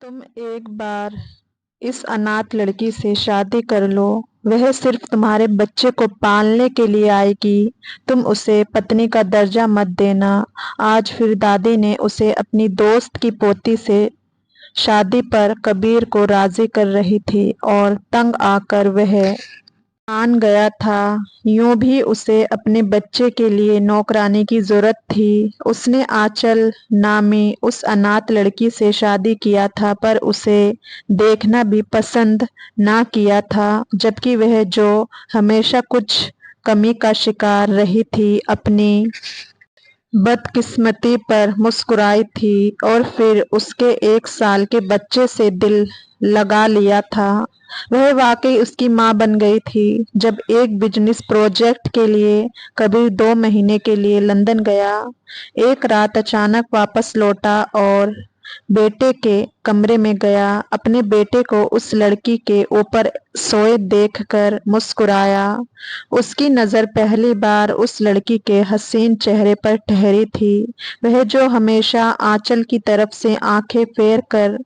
तुम एक बार इस अनाथ लड़की से शादी कर लो। वह सिर्फ तुम्हारे बच्चे को पालने के लिए आएगी। तुम उसे पत्नी का दर्जा मत देना। आज फिर दादी ने उसे अपनी दोस्त की पोती से शादी पर कबीर को राजी कर रही थी और तंग आकर वह मान गया था। यूं भी उसे अपने बच्चे के लिए नौकरानी की जरूरत थी। उसने आंचल नामी उस अनाथ लड़की से शादी किया था, पर उसे देखना भी पसंद ना किया था, जबकि वह जो हमेशा कुछ कमी का शिकार रही थी, अपनी बदकिस्मती पर मुस्कुराई थी और फिर उसके 1 साल के बच्चे से दिल लगा लिया था। वह वाकई उसकी माँ बन गई थी। जब एक बिजनेस प्रोजेक्ट के लिए कबीर 2 महीने के लिए लंदन गया, एक रात अचानक वापस लौटा और बेटे के कमरे में गया। अपने बेटे को उस लड़की के ऊपर सोए देखकर मुस्कुराया। उसकी नजर पहली बार उस लड़की के हसीन चेहरे पर ठहरी थी। वह जो हमेशा आंचल की तरफ से आंखें फेर कर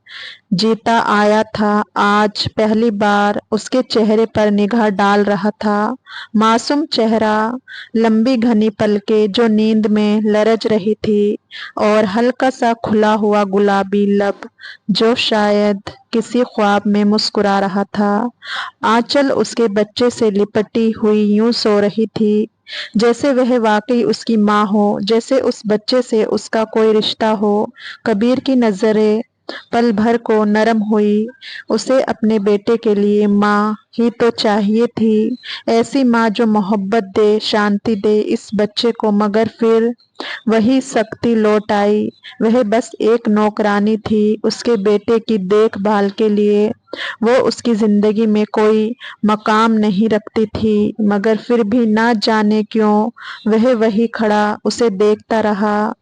जीता आया था, आज पहली बार उसके चेहरे पर निगाह डाल रहा था। मासूम चेहरा, लंबी घनी पलकें जो नींद में लरज रही थी, और हल्का सा खुला हुआ गुलाबी लब जो शायद किसी ख्वाब में मुस्कुरा रहा था। आंचल उसके बच्चे से लिपटी हुई यूं सो रही थी जैसे वह वाकई उसकी माँ हो, जैसे उस बच्चे से उसका कोई रिश्ता हो। कबीर की नजरें पल भर को नरम हुई। उसे अपने बेटे के लिए माँ ही तो चाहिए थी, ऐसी माँ जो मोहब्बत दे, शांति दे इस बच्चे को। मगर फिर वही शक्ति लौट आई। वह बस एक नौकरानी थी उसके बेटे की देखभाल के लिए। वो उसकी जिंदगी में कोई मकाम नहीं रखती थी, मगर फिर भी ना जाने क्यों वह वही खड़ा उसे देखता रहा।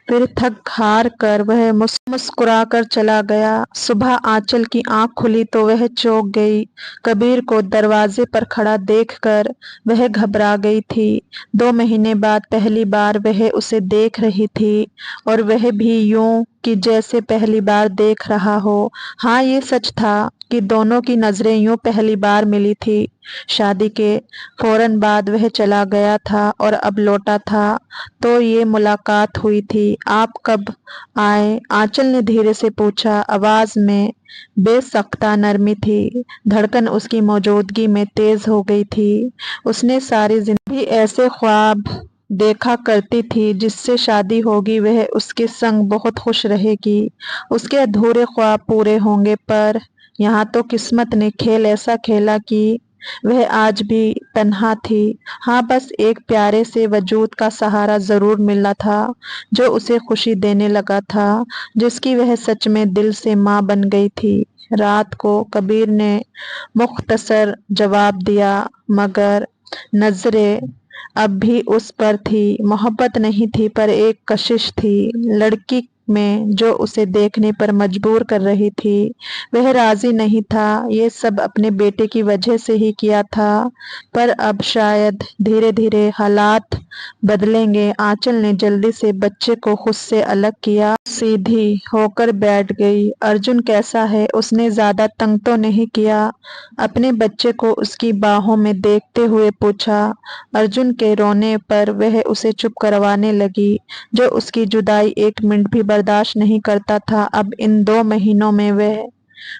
फिर थक हार कर वह मुस्कुरा कर चला गया। सुबह आंचल की आंख खुली तो वह चौंक गई। कबीर को दरवाजे पर खड़ा देखकर वह घबरा गई थी। 2 महीने बाद पहली बार वह उसे देख रही थी, और वह भी यूं कि जैसे पहली बार देख रहा हो। हाँ, ये सच था कि दोनों की नजरें यूं पहली बार मिली थी। शादी के फौरन बाद वह चला गया था और अब लौटा था तो ये मुलाकात हुई थी। आप कब आए? आंचल ने धीरे से पूछा। आवाज में बेसख्ता नरमी थी। धड़कन उसकी मौजूदगी में तेज हो गई थी। उसने सारी जिंदगी ऐसे ख्वाब देखा करती थी जिससे शादी होगी, वह उसके संग बहुत खुश रहेगी, उसके अधूरे ख्वाब पूरे होंगे। पर यहाँ तो किस्मत ने खेल ऐसा खेला कि वह आज भी तन्हा थी। हाँ, बस एक प्यारे से वजूद का सहारा जरूर मिला था जो उसे खुशी देने लगा था, जिसकी वह सच में दिल से माँ बन गई थी। रात को कबीर ने मुख्तसर जवाब दिया, मगर नजरें अब भी उस पर थी। मोहब्बत नहीं थी, पर एक कशिश थी लड़की में जो उसे देखने पर मजबूर कर रही थी। वह राजी नहीं था। ये सब अपने बेटे की वजह से ही किया था, पर अब शायद धीरे धीरे हालात बदलेंगे। आंचल ने जल्दी से बच्चे को खुद से अलग किया, सीधी होकर बैठ गई। अर्जुन कैसा है? उसने ज्यादा तंग तो नहीं किया? अपने बच्चे को उसकी बाहों में देखते हुए पूछा। अर्जुन के रोने पर वह उसे चुप करवाने लगी, जो उसकी जुदाई 1 मिनट भी बर्दाश्त नहीं करता था। अब इन 2 महीनों में वह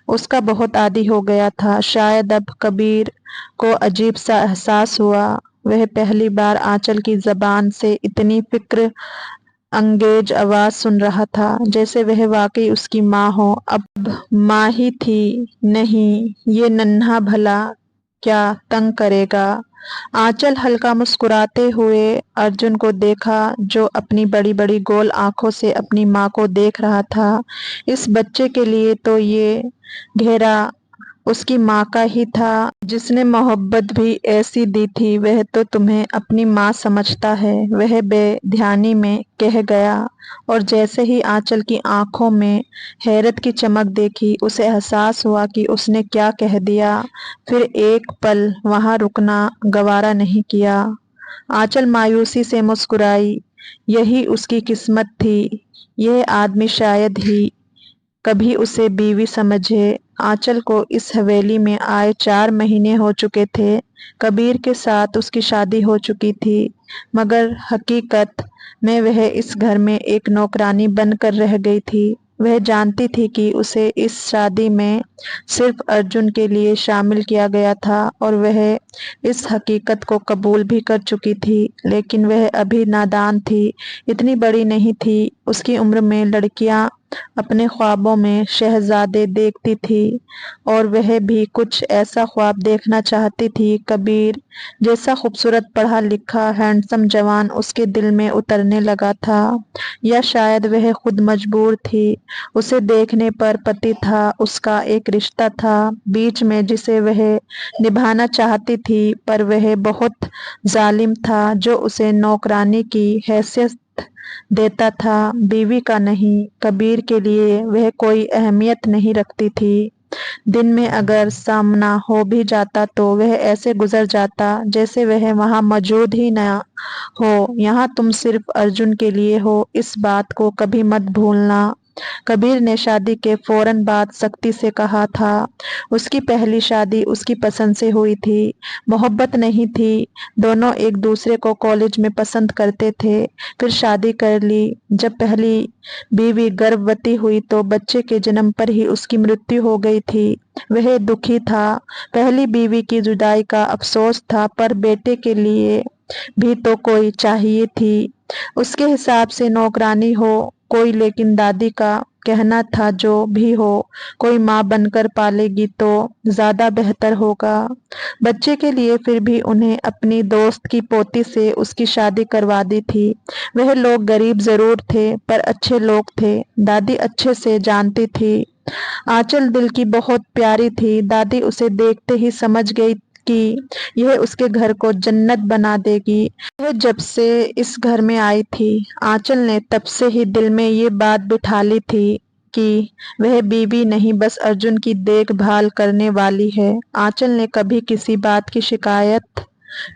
उसका बहुत आदी हो गया था। शायद अब कबीर को अजीब सा एहसास हुआ। वह पहली बार आंचल की जबान से इतनी फिक्र अंगेज आवाज सुन रहा था, जैसे वह वाकई उसकी माँ हो। अब माँ ही थी। नहीं, ये नन्हा भला क्या तंग करेगा? आंचल हल्का मुस्कुराते हुए अर्जुन को देखा, जो अपनी बड़ी बड़ी गोल आंखों से अपनी माँ को देख रहा था। इस बच्चे के लिए तो ये घेरा उसकी माँ का ही था, जिसने मोहब्बत भी ऐसी दी थी। वह तो तुम्हें अपनी माँ समझता है, वह बेध्यानी में कह गया। और जैसे ही आंचल की आंखों में हैरत की चमक देखी, उसे एहसास हुआ कि उसने क्या कह दिया। फिर एक पल वहां रुकना गवारा नहीं किया। आंचल मायूसी से मुस्कुराई। यही उसकी किस्मत थी। यह आदमी शायद ही कभी उसे बीवी समझे। आंचल को इस हवेली में आए 4 महीने हो चुके थे। कबीर के साथ उसकी शादी हो चुकी थी, मगर हकीकत में वह इस घर में एक नौकरानी बनकर रह गई थी। वह जानती थी कि उसे इस शादी में सिर्फ अर्जुन के लिए शामिल किया गया था और वह इस हकीकत को कबूल भी कर चुकी थी, लेकिन वह अभी नादान थी, इतनी बड़ी नहीं थी। उसकी उम्र में लड़कियां अपने ख्वाबों में शहजादे देखती थी और वह भी कुछ ऐसा ख्वाब देखना चाहती थी। कबीर जैसा खूबसूरत पढ़ा लिखा हैंडसम जवान उसके दिल में उतरने लगा था, या शायद वह खुद मजबूर थी। उसे देखने पर पति था, उसका एक रिश्ता था बीच में जिसे वह निभाना चाहती थी, पर वह बहुत जालिम था जो उसे नौकरानी की हैसियत देता था, बीवी का नहीं। कबीर के लिए वह कोई अहमियत नहीं रखती थी। दिन में अगर सामना हो भी जाता तो वह ऐसे गुजर जाता जैसे वह वहां मौजूद ही न हो। यहाँ तुम सिर्फ अर्जुन के लिए हो, इस बात को कभी मत भूलना। कबीर ने शादी के फौरन बाद सख्ती से कहा था। उसकी पहली शादी उसकी पसंद से हुई थी, मोहब्बत नहीं थी। दोनों एक दूसरे को कॉलेज में पसंद करते थे, फिर शादी कर ली। जब पहली बीवी गर्भवती हुई तो बच्चे के जन्म पर ही उसकी मृत्यु हो गई थी। वह दुखी था, पहली बीवी की जुदाई का अफसोस था, पर बेटे के लिए भी तो कोई चाहिए थी। उसके हिसाब से नौकरानी हो कोई, लेकिन दादी का कहना था जो भी हो कोई माँ बनकर पालेगी तो ज्यादा बेहतर होगा बच्चे के लिए। फिर भी उन्हें अपनी दोस्त की पोती से उसकी शादी करवा दी थी। वह लोग गरीब जरूर थे पर अच्छे लोग थे, दादी अच्छे से जानती थी। आंचल दिल की बहुत प्यारी थी, दादी उसे देखते ही समझ गई कि यह उसके घर को जन्नत बना देगी। वह जब से इस घर में आई थी, आंचल ने तब से ही दिल में ये बात बिठा ली थी कि वह बीवी नहीं बस अर्जुन की देखभाल करने वाली है। आंचल ने कभी किसी बात की शिकायत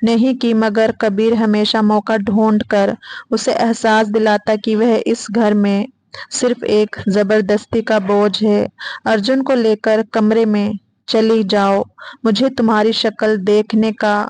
नहीं की, मगर कबीर हमेशा मौका ढूंढ कर उसे एहसास दिलाता कि वह इस घर में सिर्फ एक जबरदस्ती का बोझ है। अर्जुन को लेकर कमरे में चली जाओ, मुझे तुम्हारी शक्ल देखने का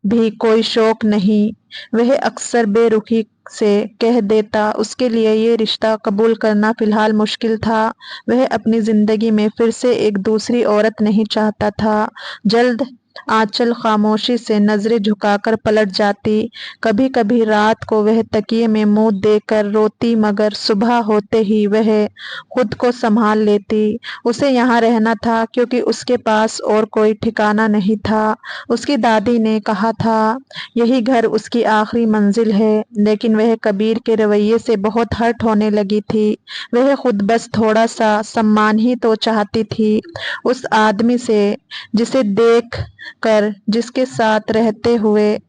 भी कोई शौक नहीं, वह अक्सर बेरुखी से कह देता। उसके लिए ये रिश्ता कबूल करना फिलहाल मुश्किल था। वह अपनी जिंदगी में फिर से एक दूसरी औरत नहीं चाहता था। जल्द आंचल खामोशी से नजरें झुकाकर पलट जाती। कभी कभी रात को वह तकिए में मुंह देकर रोती, मगर सुबह होते ही वह खुद को संभाल लेती। उसे यहाँ रहना था क्योंकि उसके पास और कोई ठिकाना नहीं था। उसकी दादी ने कहा था यही घर उसकी आखिरी मंजिल है, लेकिन वह कबीर के रवैये से बहुत हर्ट होने लगी थी। वह खुद बस थोड़ा सा सम्मान ही तो चाहती थी उस आदमी से जिसे देख कर, जिसके साथ रहते हुए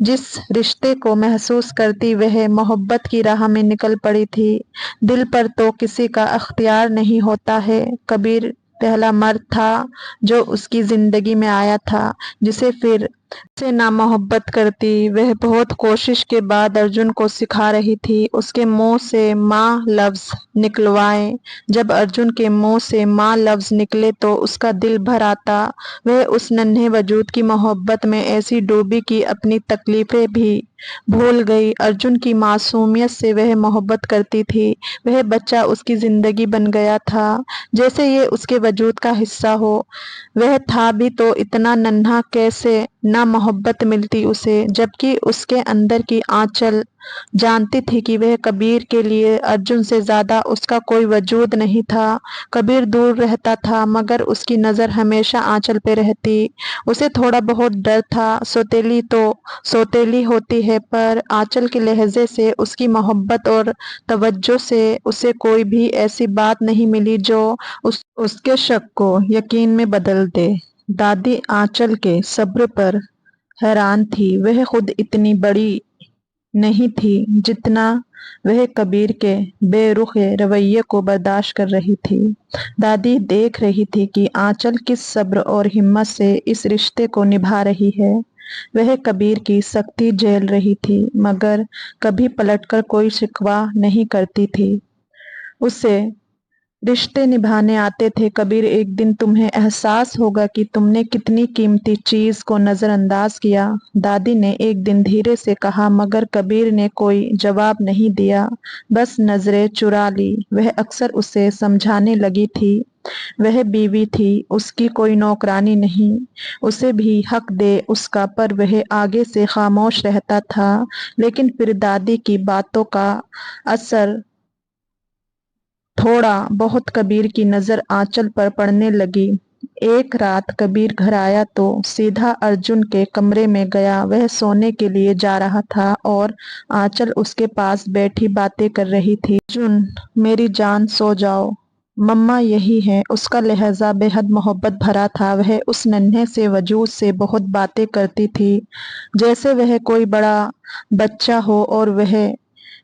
जिस रिश्ते को महसूस करती वह मोहब्बत की राह में निकल पड़ी थी। दिल पर तो किसी का अख्तियार नहीं होता है। कबीर पहला मर्द था जो उसकी जिंदगी में आया था, जिसे फिर से ना मोहब्बत करती। वह बहुत कोशिश के बाद अर्जुन को सिखा रही थी उसके मुंह से माँ लफ्ज निकलवाए। जब अर्जुन के मुंह से माँ लफ्ज निकले तो उसका दिल भर आता। वह उस नन्हे वजूद की मोहब्बत में ऐसी डूबी कि अपनी तकलीफें भी भूल गई। अर्जुन की मासूमियत से वह मोहब्बत करती थी। वह बच्चा उसकी जिंदगी बन गया था, जैसे ये उसके वजूद का हिस्सा हो। वह था भी तो इतना नन्हा, कैसे ना मोहब्बत मिलती उसे, जबकि उसके अंदर की आंचल जानती थी कि वह कबीर के लिए अर्जुन से ज्यादा उसका कोई वजूद नहीं था। कबीर दूर रहता था मगर उसकी नजर हमेशा आंचल पे रहती। उसे थोड़ा बहुत डर था, सौतेली तो सौतेली होती है, पर आंचल के लहजे से, उसकी मोहब्बत और तवज्जो से उसे कोई भी ऐसी बात नहीं मिली जो उसके शक को यकीन में बदल दे। दादी आंचल के सब्र पर हैरान थी। वह खुद इतनी बड़ी नहीं थी जितना वह कबीर के बेरुखे रवैये को बर्दाश्त कर रही थी। दादी देख रही थी कि आंचल किस सब्र और हिम्मत से इस रिश्ते को निभा रही है। वह कबीर की सख्ती झेल रही थी, मगर कभी पलटकर कोई शिकवा नहीं करती थी। उसे रिश्ते निभाने आते थे कबीर। एक दिन तुम्हें एहसास होगा कि तुमने कितनी कीमती चीज को नजरअंदाज किया, दादी ने एक दिन धीरे से कहा। मगर कबीर ने कोई जवाब नहीं दिया, बस नजरें चुरा ली। वह अक्सर उसे समझाने लगी थी, वह बीवी थी, उसकी कोई नौकरानी नहीं, उसे भी हक दे उसका। पर वह आगे से खामोश रहता था। लेकिन फिर दादी की बातों का असर थोड़ा बहुत कबीर की नजर आंचल पर पड़ने लगी। एक रात कबीर घर आया तो सीधा अर्जुन के कमरे में गया। वह सोने के लिए जा रहा था और आंचल उसके पास बैठी बातें कर रही थी। अर्जुन, मेरी जान, सो जाओ, मम्मा यही है। उसका लहजा बेहद मोहब्बत भरा था। वह उस नन्हे से वजूद से बहुत बातें करती थी, जैसे वह कोई बड़ा बच्चा हो, और वह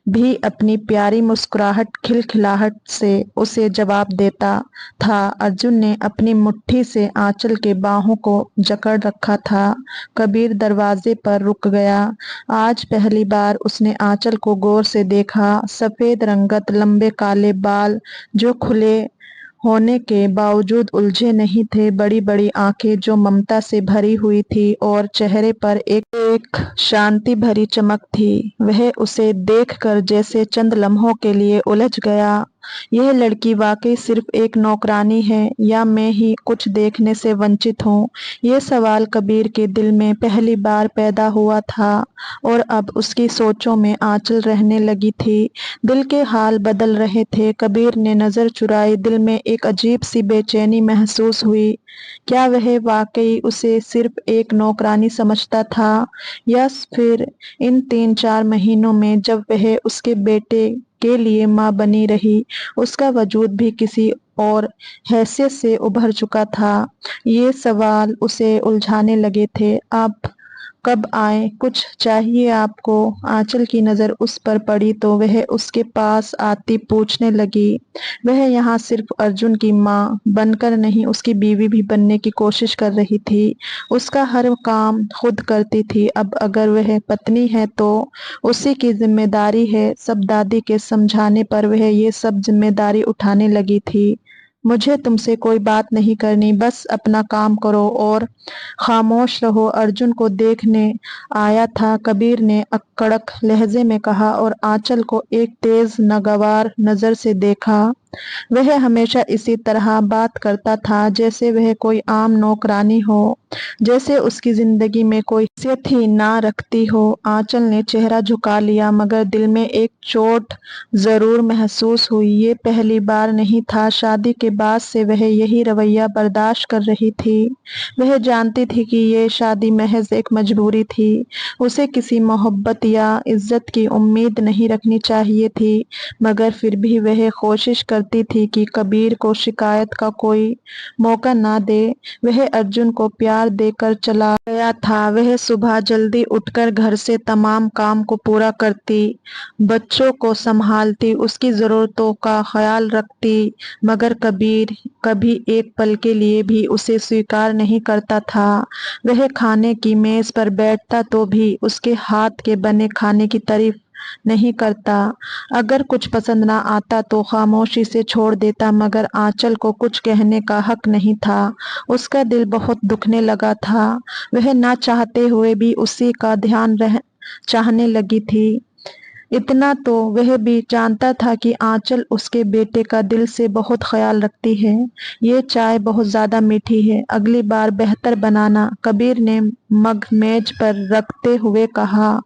भी अपनी प्यारी मुस्कुराहट खिलखिलाहट से उसे जवाब देता था। अर्जुन ने अपनी मुट्ठी से आंचल के बाहों को जकड़ रखा था। कबीर दरवाजे पर रुक गया। आज पहली बार उसने आंचल को गौर से देखा। सफेद रंगत, लंबे काले बाल जो खुले होने के बावजूद उलझे नहीं थे, बड़ी बड़ी आंखें जो ममता से भरी हुई थी, और चेहरे पर एक शांति भरी चमक थी। वह उसे देखकर जैसे चंद लम्हों के लिए उलझ गया। यह लड़की वाकई सिर्फ एक नौकरानी है, या मैं ही कुछ देखने से वंचित हूँ? ये सवाल कबीर के दिल में पहली बार पैदा हुआ था, और अब उसकी सोचों में आंचल रहने लगी थी। दिल के हाल बदल रहे थे। कबीर ने नजर चुराई। दिल में एक अजीब सी बेचैनी महसूस हुई। क्या वह वाकई उसे सिर्फ एक नौकरानी समझता था, या फिर इन 3-4 महीनों में जब वह उसके बेटे के लिए माँ बनी रही, उसका वजूद भी किसी और हैसियत से उभर चुका था? ये सवाल उसे उलझाने लगे थे। आप कब आए? कुछ चाहिए आपको? आंचल की नजर उस पर पड़ी तो वह उसके पास आती पूछने लगी। वह यहाँ सिर्फ अर्जुन की माँ बनकर नहीं, उसकी बीवी भी बनने की कोशिश कर रही थी। उसका हर काम खुद करती थी। अब अगर वह पत्नी है तो उसी की जिम्मेदारी है। सब दादी के समझाने पर वह ये सब जिम्मेदारी उठाने लगी थी। मुझे तुमसे कोई बात नहीं करनी, बस अपना काम करो और खामोश रहो। अर्जुन को देखने आया था, कबीर ने कड़क लहजे में कहा, और आंचल को एक तेज नागवार नजर से देखा। वह हमेशा इसी तरह बात करता था, जैसे वह कोई आम नौकरानी हो, जैसे उसकी जिंदगी में कोई हैसियत ही ना रखती हो। आंचल ने चेहरा झुका लिया, मगर दिल में एक चोट जरूर महसूस हुई। ये पहली बार नहीं था। शादी के बाद से वह यही रवैया बर्दाश्त कर रही थी। वह जानती थी कि ये शादी महज एक मजबूरी थी। उसे किसी मोहब्बत या इज्जत की उम्मीद नहीं रखनी चाहिए थी, मगर फिर भी वह कोशिश करती थी कि कबीर को शिकायत का कोई मौका ना दे। वह अर्जुन को प्यार देकर चला गया था। वह सुबह जल्दी उठकर घर से तमाम काम को पूरा करती, बच्चों को संभालती, उसकी जरूरतों का ख्याल रखती, मगर कबीर कभी एक पल के लिए भी उसे स्वीकार नहीं करता था। वह खाने की मेज पर बैठता तो भी उसके हाथ के बने खाने की तारीफ नहीं करता। अगर कुछ पसंद ना आता तो खामोशी से छोड़ देता, मगर आंचल को कुछ कहने का हक नहीं था। उसका दिल बहुत दुखने लगा था। वह ना चाहते हुए भी उसी का ध्यान चाहने लगी थी। इतना तो वह भी जानता था कि आंचल उसके बेटे का दिल से बहुत ख्याल रखती है। ये चाय बहुत ज्यादा मीठी है, अगली बार बेहतर बनाना, कबीर ने मग मेज पर रखते हुए कहा।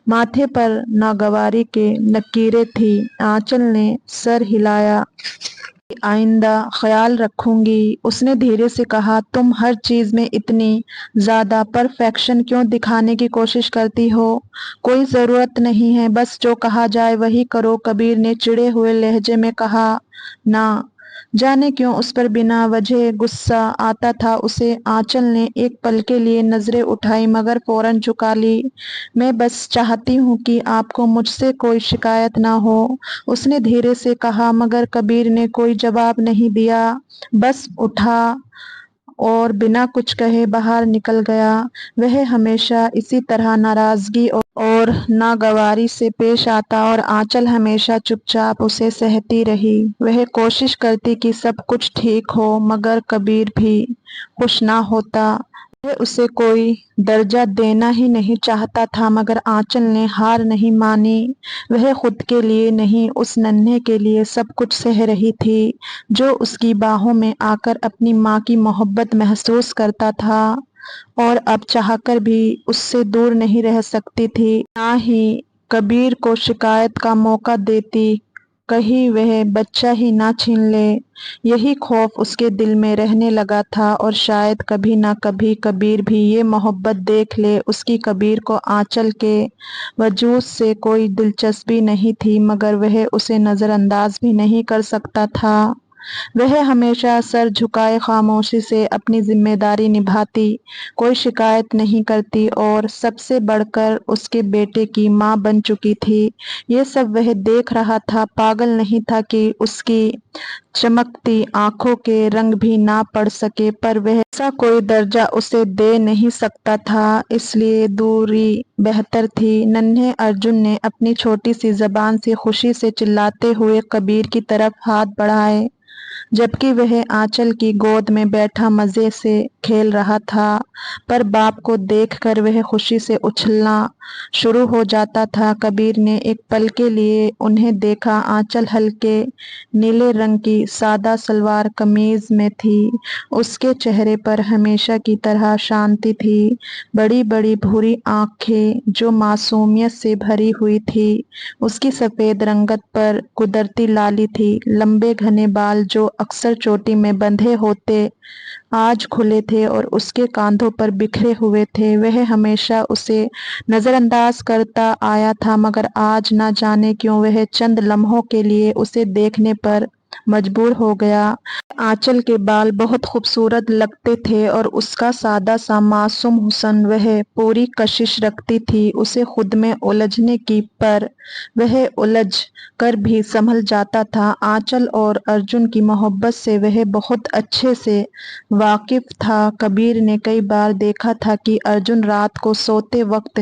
माथे पर नागवारी के लकीरें थी। आंचल ने सर हिलाया। आइंदा ख्याल रखूंगी, उसने धीरे से कहा। तुम हर चीज में इतनी ज्यादा परफेक्शन क्यों दिखाने की कोशिश करती हो? कोई जरूरत नहीं है, बस जो कहा जाए वही करो, कबीर ने चिढ़े हुए लहजे में कहा। ना जाने क्यों उस पर बिना वजह गुस्सा आता था उसे। आंचल ने एक पल के लिए नजरें उठाई, मगर फौरन झुका ली। मैं बस चाहती हूँ कि आपको मुझसे कोई शिकायत ना हो, उसने धीरे से कहा। मगर कबीर ने कोई जवाब नहीं दिया, बस उठा اور بنا کچھ کہے باہر نکل گیا۔ وہ ہمیشہ اسی طرح ناراضگی اور ناگواری سے پیش آتا اور آنچل ہمیشہ چپ چاپ اسے سہتی رہی۔ وہ کوشش کرتی کہ سب کچھ ٹھیک ہو مگر کبیر بھی خوش نہ ہوتا۔ وہ اسے کوئی درجہ دینا ہی نہیں چاہتا تھا مگر آنچل نے ہار نہیں مانی۔ وہ خود کے لیے نہیں اس ننھے کے لیے سب کچھ سہ رہی تھی جو اس کی باہوں میں آ کر اپنی ماں کی محبت محسوس کرتا تھا اور اب چاہ کر بھی اس سے دور نہیں رہ سکتی تھی، نہ ہی کبیر کو شکایت کا موقع دیتی، کہیں وہ بچہ ہی نہ چھین لے۔ یہی خوف اس کے دل میں رہنے لگا تھا اور شاید کبھی نہ کبھی کبیر بھی یہ محبت دیکھ لے۔ اس کی کبیر کو آنچل کے وجود سے کوئی دلچسپی نہیں تھی مگر وہ اسے نظر انداز بھی نہیں کر سکتا تھا۔ وہ ہمیشہ سر جھکائے خاموشی سے اپنی ذمہ داری نبھاتی، کوئی شکایت نہیں کرتی اور سب سے بڑھ کر اس کے بیٹے کی ماں بن چکی تھی۔ یہ سب وہ دیکھ رہا تھا، پاگل نہیں تھا کہ اس کی چمکتی آنکھوں کے رنگ بھی نہ پڑ سکے، پر وہ ایسا کوئی درجہ اسے دے نہیں سکتا تھا، اس لیے دوری بہتر تھی۔ ننھے ارجن نے اپنی چھوٹی سی زبان سے خوشی سے چلاتے ہوئے کبیر کی طرف ہاتھ بڑھائے جبکہ وہ آنچل کی گود میں بیٹھا مزے سے کھیل رہا تھا، پر باپ کو دیکھ کر وہ خوشی سے اچھلنا شروع ہو جاتا تھا۔ کبیر نے ایک پل کے لیے انہیں دیکھا۔ آنچل ہلکے نیلے رنگ کی سادہ شلوار قمیض میں تھی، اس کے چہرے پر ہمیشہ کی طرح شانتی تھی، بڑی بڑی بھوری آنکھیں جو معصومیت سے بھری ہوئی تھی، اس کی سفید رنگت پر قدرتی لالی تھی، لمبے گھنے بال جو اکثر چوٹی میں بندھے ہوتے آج کھلے تھے اور اس کے کاندھوں پر بکھرے ہوئے تھے۔ وہ ہمیشہ اسے نظر انداز کرتا آیا تھا مگر آج نہ جانے کیوں وہ چند لمحوں کے لیے اسے دیکھنے پر مجبور ہو گیا۔ آنچل کے بال بہت خوبصورت لگتے تھے اور اس کا سادہ سا معصوم حسن، وہ پوری کشش رکھتی تھی اسے خود میں الجھنے کی، پر وہ الجھ کر بھی سنبھل جاتا تھا۔ آنچل اور ارجن کی محبت سے وہ بہت اچھے سے واقف تھا۔ کبیر نے کئی بار دیکھا تھا کہ ارجن رات کو سوتے وقت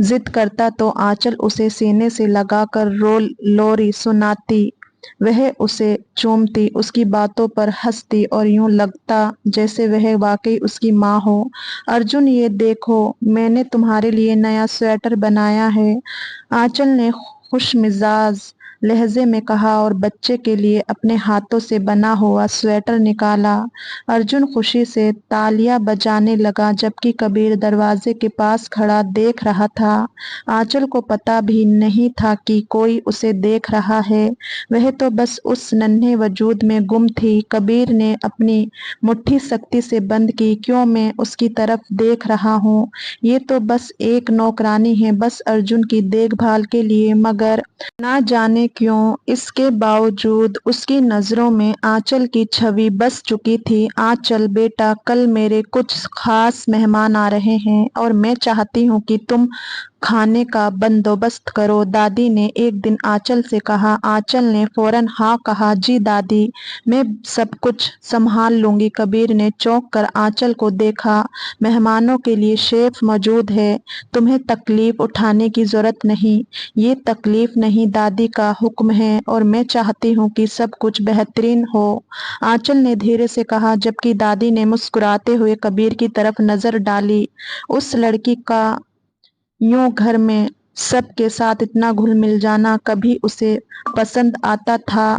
ضد کرتا تو آنچل اسے سینے سے لگا کر لوری سناتی، وہ اسے چومتی، اس کی باتوں پر ہنستی اور یوں لگتا جیسے وہ واقعی اس کی ماں ہو۔ ارجن یہ دیکھو میں نے تمہارے لیے نیا سویٹر بنایا ہے، آنچل نے خوش مزاج لہجے میں کہا اور بچے کے لیے اپنے ہاتھوں سے بنا ہوا سویٹر نکالا۔ ارجن خوشی سے تالیاں بجانے لگا جبکہ کبیر دروازے کے پاس کھڑا دیکھ رہا تھا۔ آنچل کو پتہ بھی نہیں تھا کہ کوئی اسے دیکھ رہا ہے، وہ تو بس اس ننھے وجود میں گم تھی۔ کبیر نے اپنی مٹھی سختی سے بند کی، کیوں میں اس کی طرف دیکھ رہا ہوں، یہ تو بس ایک نوکرانی ہے، بس ارجن کی دیکھ بھال کے لیے، مگر نہ جانے کیوں اس کے باوجود اس کی نظروں میں آنچل کی چھوی بس چکی تھی۔ آنچل بیٹا، کل میرے کچھ خاص مہمان آ رہے ہیں اور میں چاہتی ہوں کہ تم کھانے کا بندوبست کرو، دادی نے ایک دن آنچل سے کہا۔ آنچل نے فوراً ہاں کہا، جی دادی، میں سب کچھ سنبھال لوں گی۔ کبیر نے چونک کر آنچل کو دیکھا، مہمانوں کے لیے شیف موجود ہے، تمہیں تکلیف اٹھانے کی ضرورت نہیں۔ یہ تکلیف نہیں، دادی کا حکم ہے اور میں چاہتی ہوں کہ سب کچھ بہترین ہو، آنچل نے دھیرے سے کہا جبکہ دادی نے مسکراتے ہوئے کبیر کی طرف نظر ڈالی۔ اس لڑکی کا یوں گھر میں سب کے ساتھ اتنا گھل مل جانا، کبھی اسے پسند آتا تھا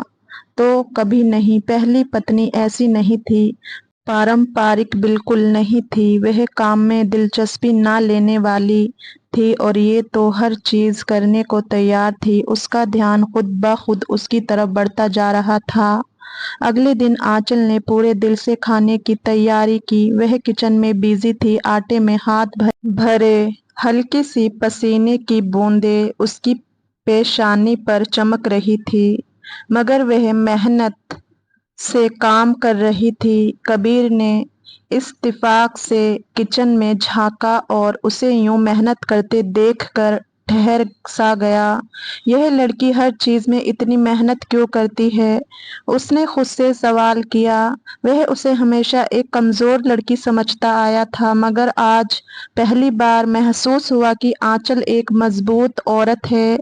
تو کبھی نہیں۔ پہلی پتنی ایسی نہیں تھی، پارمپارک بالکل نہیں تھی، وہ کام میں دلچسپی نہ لینے والی تھی اور یہ تو ہر چیز کرنے کو تیار تھی۔ اس کا دھیان خود بخود اس کی طرف بڑھتا جا رہا تھا۔ اگلے دن آنچل نے پورے دل سے کھانے کی تیاری کی، وہ کچن میں بزی تھی، آٹے میں ہاتھ بھرے، ہلکی سی پسینے کی بوندیں اس کی پیشانی پر چمک رہی تھی مگر وہ محنت سے کام کر رہی تھی۔ کبیر نے اتفاق سے کچن میں جھانکا اور اسے یوں محنت کرتے دیکھ کر ठहर सा गया। यह लड़की हर चीज में इतनी मेहनत क्यों करती है? उसने खुद से सवाल किया। वह उसे हमेशा एक कमजोर लड़की समझता आया था, मगर आज पहली बार महसूस हुआ कि आंचल एक मजबूत औरत है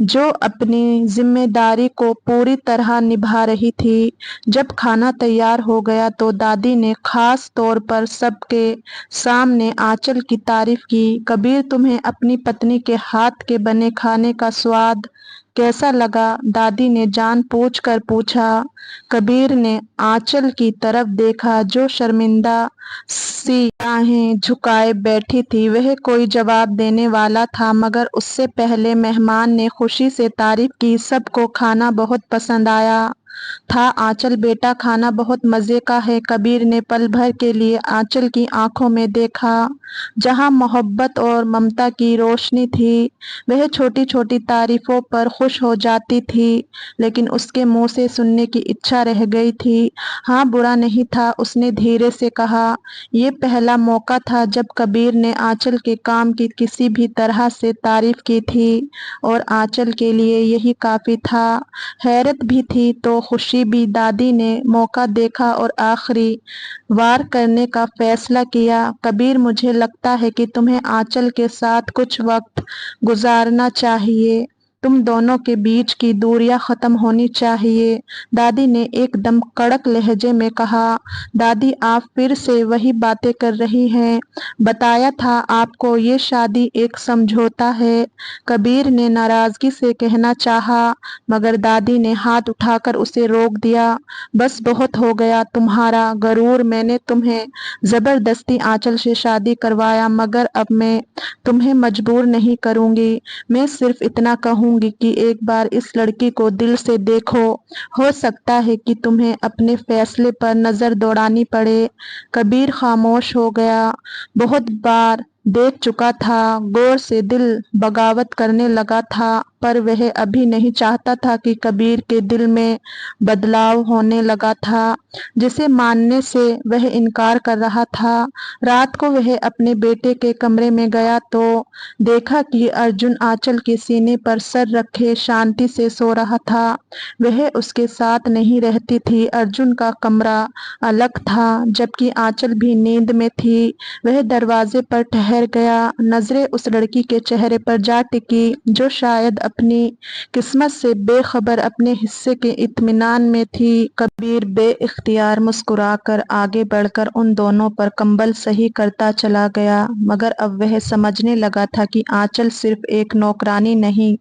जो अपनी जिम्मेदारी को पूरी तरह निभा रही थी। जब खाना तैयार हो गया तो दादी ने खास तौर पर सबके सामने आंचल की तारीफ की। कबीर, तुम्हें अपनी पत्नी के हाथ के बने खाने का स्वाद कैसा लगा? दादी ने जानबूझ कर पूछा। कबीर ने आंचल की तरफ देखा जो शर्मिंदा सी निगाहें झुकाए बैठी थी। वह कोई जवाब देने वाला था, मगर उससे पहले मेहमान ने खुशी से तारीफ की। सबको खाना बहुत पसंद आया था। आंचल बेटा, खाना बहुत मजे का है। कबीर ने पल भर के लिए आंचल की आंखों में देखा, जहां मोहब्बत और ममता की रोशनी थी। वह छोटी छोटी तारीफों पर खुश हो जाती थी, लेकिन उसके मुंह से सुनने की इच्छा रह गई थी। हाँ, बुरा नहीं था, उसने धीरे से कहा। ये पहला मौका था जब कबीर ने आंचल के काम की किसी भी तरह से तारीफ की थी, और आंचल के लिए यही काफी था। हैरत भी थी तो खुशी भी। दादी ने मौका देखा और आखिरी वार करने का फैसला किया। कबीर, मुझे लगता है कि तुम्हें आंचल के साथ कुछ वक्त गुजारना चाहिए। तुम दोनों के बीच की दूरियां खत्म होनी चाहिए, दादी ने एकदम कड़क लहजे में कहा। दादी, आप फिर से वही बातें कर रही हैं। बताया था आपको, ये शादी एक समझौता है। कबीर ने नाराजगी से कहना चाहा, मगर दादी ने हाथ उठाकर उसे रोक दिया। बस, बहुत हो गया तुम्हारा गरूर। मैंने तुम्हें जबरदस्ती आंचल से शादी करवाया, मगर अब मैं तुम्हें मजबूर नहीं करूंगी। मैं सिर्फ इतना कहूंगी कि एक बार इस लड़की को दिल से देखो। हो सकता है कि तुम्हें अपने फैसले पर नजर दौड़ानी पड़े। कबीर खामोश हो गया। बहुत बार देख चुका था, गौर से दिल बगावत करने लगा था, पर वह अभी नहीं चाहता था कि कबीर के दिल में बदलाव होने लगा था, जिसे मानने से वह इनकार कर रहा था। रात को वह अपने बेटे के कमरे में गया तो देखा कि अर्जुन आंचल के सीने पर सर रखे शांति से सो रहा था। वह उसके साथ नहीं रहती थी। अर्जुन का कमरा अलग था, जबकि आंचल भी नींद में थी। वह दरवाजे पर ठहर गया। नजरें उस लड़की के चेहरे पर जा टिकी जो शायद अपनी किस्मत से बेखबर अपने हिस्से के इत्मीनान में थी। कबीर बेइख्तियार मुस्कुराकर आगे बढ़कर उन दोनों पर कंबल सही करता चला गया, मगर अब वह समझने लगा था कि आंचल सिर्फ एक नौकरानी नहीं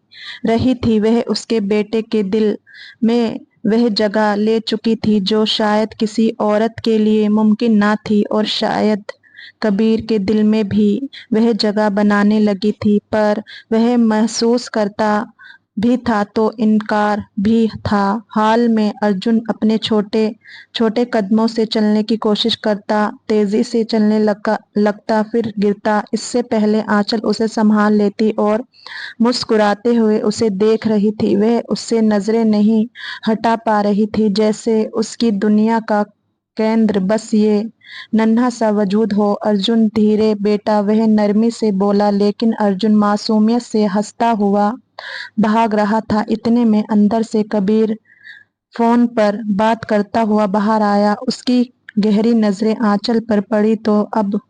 रही थी, वह उसके बेटे के दिल में वह जगह ले चुकी थी जो शायद किसी औरत के लिए मुमकिन ना थी, और शायद कबीर के दिल में भी वह जगह बनाने लगी थी। पर वह महसूस करता भी था तो इनकार भी था। हाल में अर्जुन अपने छोटे छोटे कदमों से चलने की कोशिश करता, तेजी से चलने लगता, फिर गिरता। इससे पहले आंचल उसे संभाल लेती और मुस्कुराते हुए उसे देख रही थी। वह उससे नजरें नहीं हटा पा रही थी, जैसे उसकी दुनिया का केंद्र बस ये नन्हा सा वजूद हो। अर्जुन, धीरे बेटा, वह नरमी से बोला, लेकिन अर्जुन मासूमियत से हंसता हुआ भाग रहा था। इतने में अंदर से कबीर फोन पर बात करता हुआ बाहर आया। उसकी गहरी नजरें आंचल पर पड़ी तो अब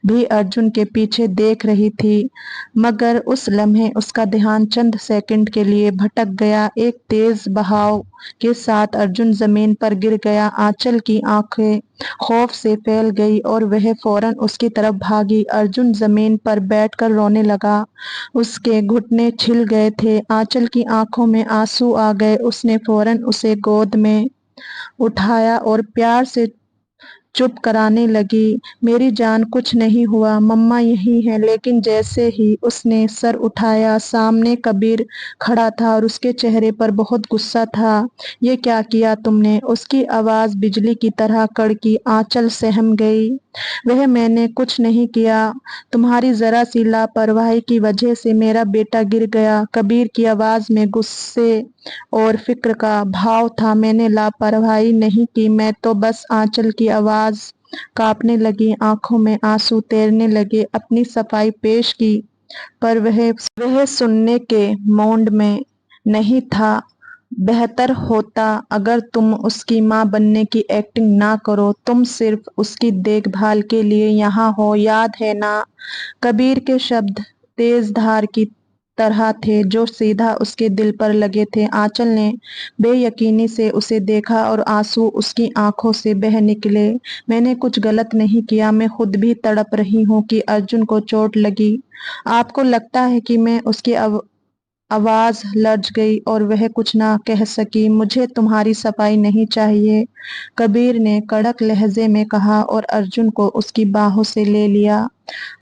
भी अर्जुन के पीछे देख रही थी, मगर उस लम्हे उसका ध्यान चंद सेकंड के लिए भटक गया। एक तेज बहाव के साथ अर्जुन जमीन पर गिर गया। आंचल की आंखें खौफ से फैल गई और वह फौरन उसकी तरफ भागी। अर्जुन जमीन पर बैठकर रोने लगा। उसके घुटने छिल गए थे। आंचल की आंखों में आंसू आ गए। उसने फौरन उसे गोद में उठाया और प्यार से चुप कराने लगी। मेरी जान, कुछ नहीं हुआ, मम्मा यही है। लेकिन जैसे ही उसने सर उठाया, सामने कबीर खड़ा था और उसके चेहरे पर बहुत गुस्सा था। ये क्या किया तुमने? उसकी आवाज बिजली की तरह कड़की। आंचल सहम गई। मैंने कुछ नहीं किया, तुम्हारी जरा सी लापरवाही की वजह से मेरा बेटा गिर गया। कबीर की आवाज में गुस्से और फिक्र का भाव था। मैंने लापरवाही नहीं की, मैं तो बस। आंचल की आवाज कांपने लगी, आंखों में आंसू तैरने लगे। अपनी सफाई पेश की पर वह सुनने के मूड में नहीं था। बेहतर होता अगर तुम उसकी माँ बनने की एक्टिंग ना करो, तुम सिर्फ उसकी देखभाल के लिए यहाँ हो, याद है ना? कबीर के शब्द तेज धार की तरह थे जो सीधा उसके दिल पर लगे थे। आंचल ने बेयकीनी से उसे देखा और आंसू उसकी आंखों से बह निकले। मैंने कुछ गलत नहीं किया, मैं खुद भी तड़प रही हूँ कि अर्जुन को चोट लगी। आपको लगता है कि मैं उसकी आवाज लर्ज गई और वह कुछ ना कह सकी। मुझे तुम्हारी सफाई नहीं चाहिए, कबीर ने कड़क लहजे में कहा और अर्जुन को उसकी बाहों से ले लिया।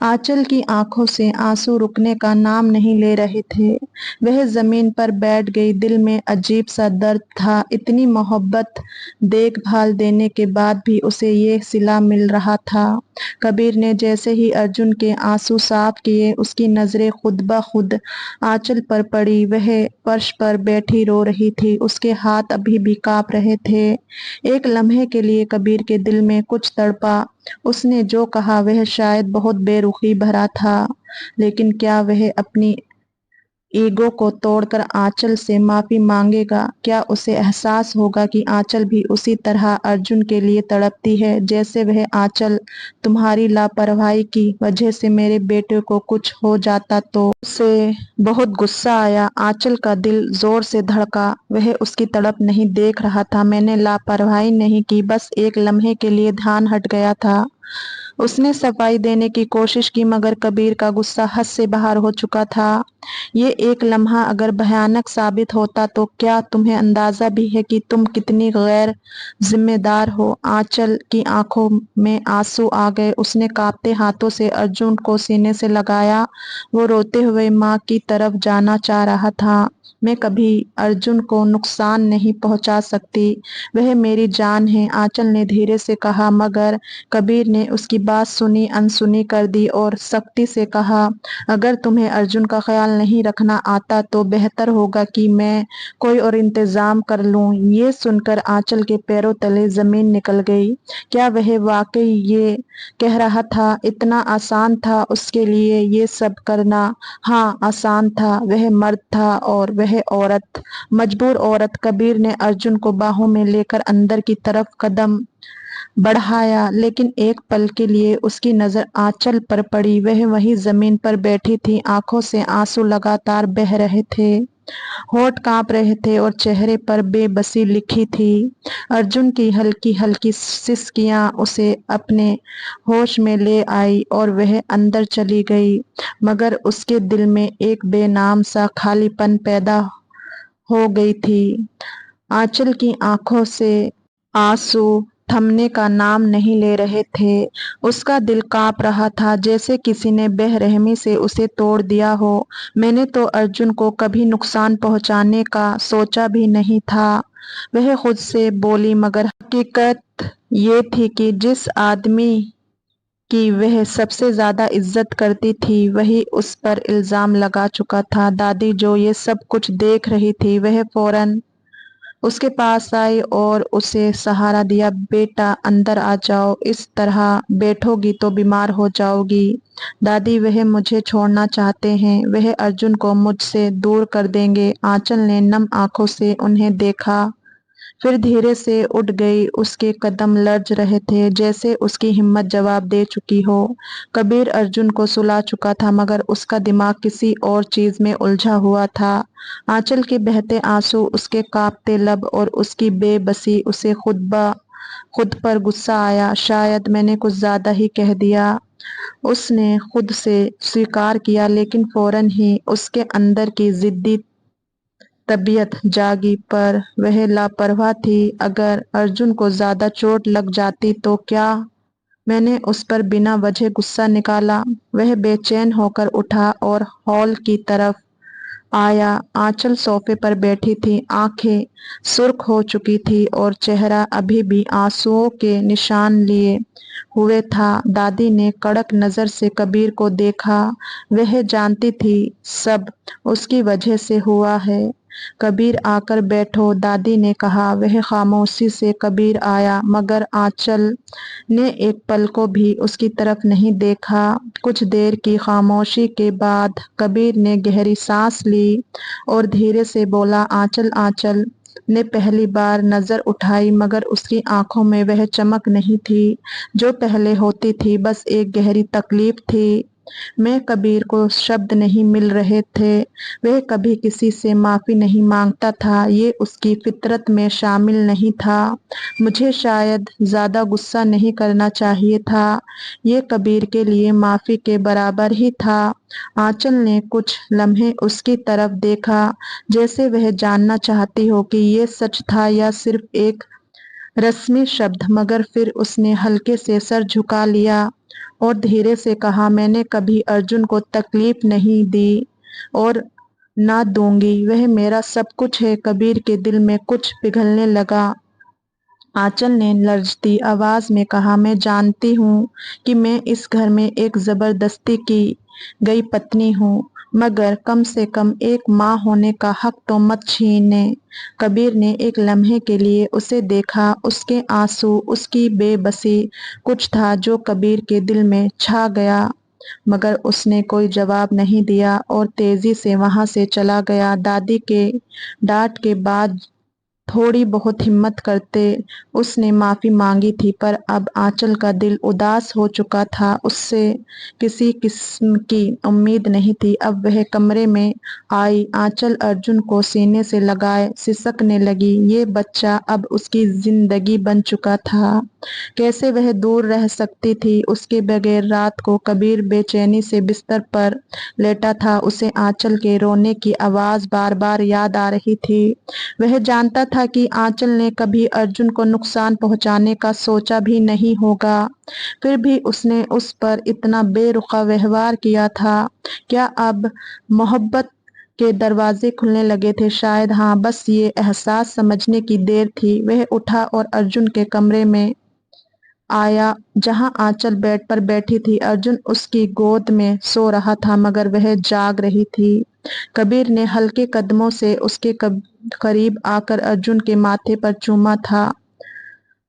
आंचल की आंखों से आंसू रुकने का नाम नहीं ले रहे थे। वह जमीन पर बैठ गई। दिल में अजीब सा दर्द था। इतनी मोहब्बत, देखभाल देने के बाद भी उसे ये सिला मिल रहा था। कबीर ने जैसे ही अर्जुन के आंसू साफ किए, उसकी नजरें खुद ब खुद आंचल पर पड़ी। वह फर्श पर बैठी रो रही थी, उसके हाथ अभी भी कांप रहे थे। एक लम्हे के लिए कबीर के दिल में कुछ तड़पा। उसने जो कहा वह शायद बहुत बेरुखी भरा था, लेकिन क्या वह अपनी ईगो को तोड़कर आंचल से माफी मांगेगा? क्या उसे एहसास होगा कि आंचल भी उसी तरह अर्जुन के लिए तड़पती है जैसे वह? आंचल, तुम्हारी लापरवाही की वजह से मेरे बेटे को कुछ हो जाता तो? उसे बहुत गुस्सा आया। आंचल का दिल जोर से धड़का। वह उसकी तड़प नहीं देख रहा था। मैंने लापरवाही नहीं की, बस एक लम्हे के लिए ध्यान हट गया था। उसने सफाई देने की कोशिश की, मगर कबीर का गुस्सा हद से बाहर हो चुका था। ये एक लम्हा अगर भयानक साबित होता तो क्या तुम्हें अंदाजा भी है कि तुम कितनी गैर जिम्मेदार हो? आंचल की आंखों में आंसू आ गए। उसने कांपते हाथों से अर्जुन को सीने से लगाया। वो रोते हुए माँ की तरफ जाना चाह रहा था। मैं कभी अर्जुन को नुकसान नहीं पहुंचा सकती, वह मेरी जान है, आंचल ने धीरे से कहा। मगर कबीर ने उसकी बात सुनी अनसुनी कर दी और सख्ती से कहा, अगर तुम्हें अर्जुन का ख्याल नहीं रखना आता तो बेहतर होगा कि मैं कोई और इंतजाम कर लूं। ये सुनकर आंचल के पैरों तले जमीन निकल गई। क्या वह वाकई ये कह रहा था? इतना आसान था उसके लिए ये सब करना? हाँ, आसान था। वह मर्द था और वह औरत, मजबूर औरत। कबीर ने अर्जुन को बाहों में लेकर अंदर की तरफ कदम बढ़ाया, लेकिन एक पल के लिए उसकी नजर आंचल पर पड़ी। वह वहीं जमीन पर बैठी थी, आंखों से आंसू लगातार बह रहे थे, होठ कांप रहे थे और चेहरे पर बेबसी लिखी थी। अर्जुन की हल्की हल्की सिसकियां उसे अपने होश में ले आई और वह अंदर चली गई, मगर उसके दिल में एक बेनाम सा खालीपन पैदा हो गई थी। आंचल की आंखों से आंसू थमने का नाम नहीं ले रहे थे। उसका दिल कांप रहा था जैसे किसी ने बेरहमी से उसे तोड़ दिया हो। मैंने तो अर्जुन को कभी नुकसान पहुंचाने का सोचा भी नहीं था, वह खुद से बोली। मगर हकीकत ये थी कि जिस आदमी की वह सबसे ज्यादा इज्जत करती थी, वही उस पर इल्जाम लगा चुका था। दादी जो ये सब कुछ देख रही थी, वह फौरन उसके पास आई और उसे सहारा दिया। बेटा अंदर आ जाओ, इस तरह बैठोगी तो बीमार हो जाओगी। दादी वह मुझे छोड़ना चाहते हैं, वह अर्जुन को मुझसे दूर कर देंगे। आंचल ने नम आंखों से उन्हें देखा, फिर धीरे से उठ गई। उसके कदम लर्ज रहे थे जैसे उसकी हिम्मत जवाब दे चुकी हो। कबीर अर्जुन को सुला चुका था, मगर उसका दिमाग किसी और चीज में उलझा हुआ था। आंचल के बहते आंसू, उसके कांपते लब और उसकी बेबसी, उसे खुद पर गुस्सा आया। शायद मैंने कुछ ज्यादा ही कह दिया, उसने खुद से स्वीकार किया, लेकिन फौरन ही उसके अंदर की जिद्दी तबीयत जागी। पर वह लापरवाह थी। अगर अर्जुन को ज्यादा चोट लग जाती तो क्या? मैंने उस पर बिना वजह गुस्सा निकाला। वह बेचैन होकर उठा और हॉल की तरफ आया। आंचल सोफे पर बैठी थी, आंखें सुर्ख हो चुकी थी और चेहरा अभी भी आंसुओं के निशान लिए हुए था। दादी ने कड़क नजर से कबीर को देखा। वह जानती थी सब उसकी वजह से हुआ है। कबीर आकर बैठो, दादी ने कहा। वह खामोशी से कबीर आया, मगर आंचल ने एक पल को भी उसकी तरफ नहीं देखा। कुछ देर की खामोशी के बाद कबीर ने गहरी सांस ली और धीरे से बोला, आंचल। आंचल ने पहली बार नजर उठाई, मगर उसकी आंखों में वह चमक नहीं थी जो पहले होती थी, बस एक गहरी तकलीफ थी। मैं कबीर को शब्द नहीं मिल रहे थे। वह कभी किसी से माफी नहीं मांगता था, ये उसकी फितरत में शामिल नहीं था। मुझे शायद ज्यादा गुस्सा नहीं करना चाहिए था, ये कबीर के लिए माफी के बराबर ही था। आंचल ने कुछ लम्हे उसकी तरफ देखा, जैसे वह जानना चाहती हो कि ये सच था या सिर्फ एक रस्मी शब्द, मगर फिर उसने हल्के से सर झुका लिया और धीरे से कहा, मैंने कभी अर्जुन को तकलीफ नहीं दी और ना दूंगी। वह मेरा सब कुछ है। कबीर के दिल में कुछ पिघलने लगा। आंचल ने लर्जती आवाज में कहा, मैं जानती हूँ कि मैं इस घर में एक जबरदस्ती की गई पत्नी हूँ, मगर कम से कम एक माँ होने का हक तो मत छीने। कबीर ने एक लम्हे के लिए उसे देखा। उसके आंसू, उसकी बेबसी, कुछ था जो कबीर के दिल में छा गया, मगर उसने कोई जवाब नहीं दिया और तेजी से वहां से चला गया। दादी के डांट के बाद थोड़ी बहुत हिम्मत करते उसने माफी मांगी थी, पर अब आंचल का दिल उदास हो चुका था। उससे किसी किस्म की उम्मीद नहीं थी। अब वह कमरे में आई। आंचल अर्जुन को सीने से लगाए सिसकने लगी। ये बच्चा अब उसकी जिंदगी बन चुका था। कैसे वह दूर रह सकती थी उसके बगैर? रात को कबीर बेचैनी से बिस्तर पर लेटा था। उसे आंचल के रोने की आवाज बार बार याद आ रही थी। वह जानता था कि आंचल ने कभी अर्जुन को नुकसान पहुंचाने का सोचा भी नहीं होगा, फिर भी उसने उस पर इतना बेरुखा व्यवहार किया था। क्या अब मोहब्बत के दरवाजे खुलने लगे थे? शायद हाँ, बस ये एहसास समझने की देर थी। वह उठा और अर्जुन के कमरे में आया, जहां आंचल बेड पर बैठी थी। अर्जुन उसकी गोद में सो रहा था, मगर वह जाग रही थी। कबीर ने हल्के कदमों से उसके करीब आकर अर्जुन के माथे पर चूमा था,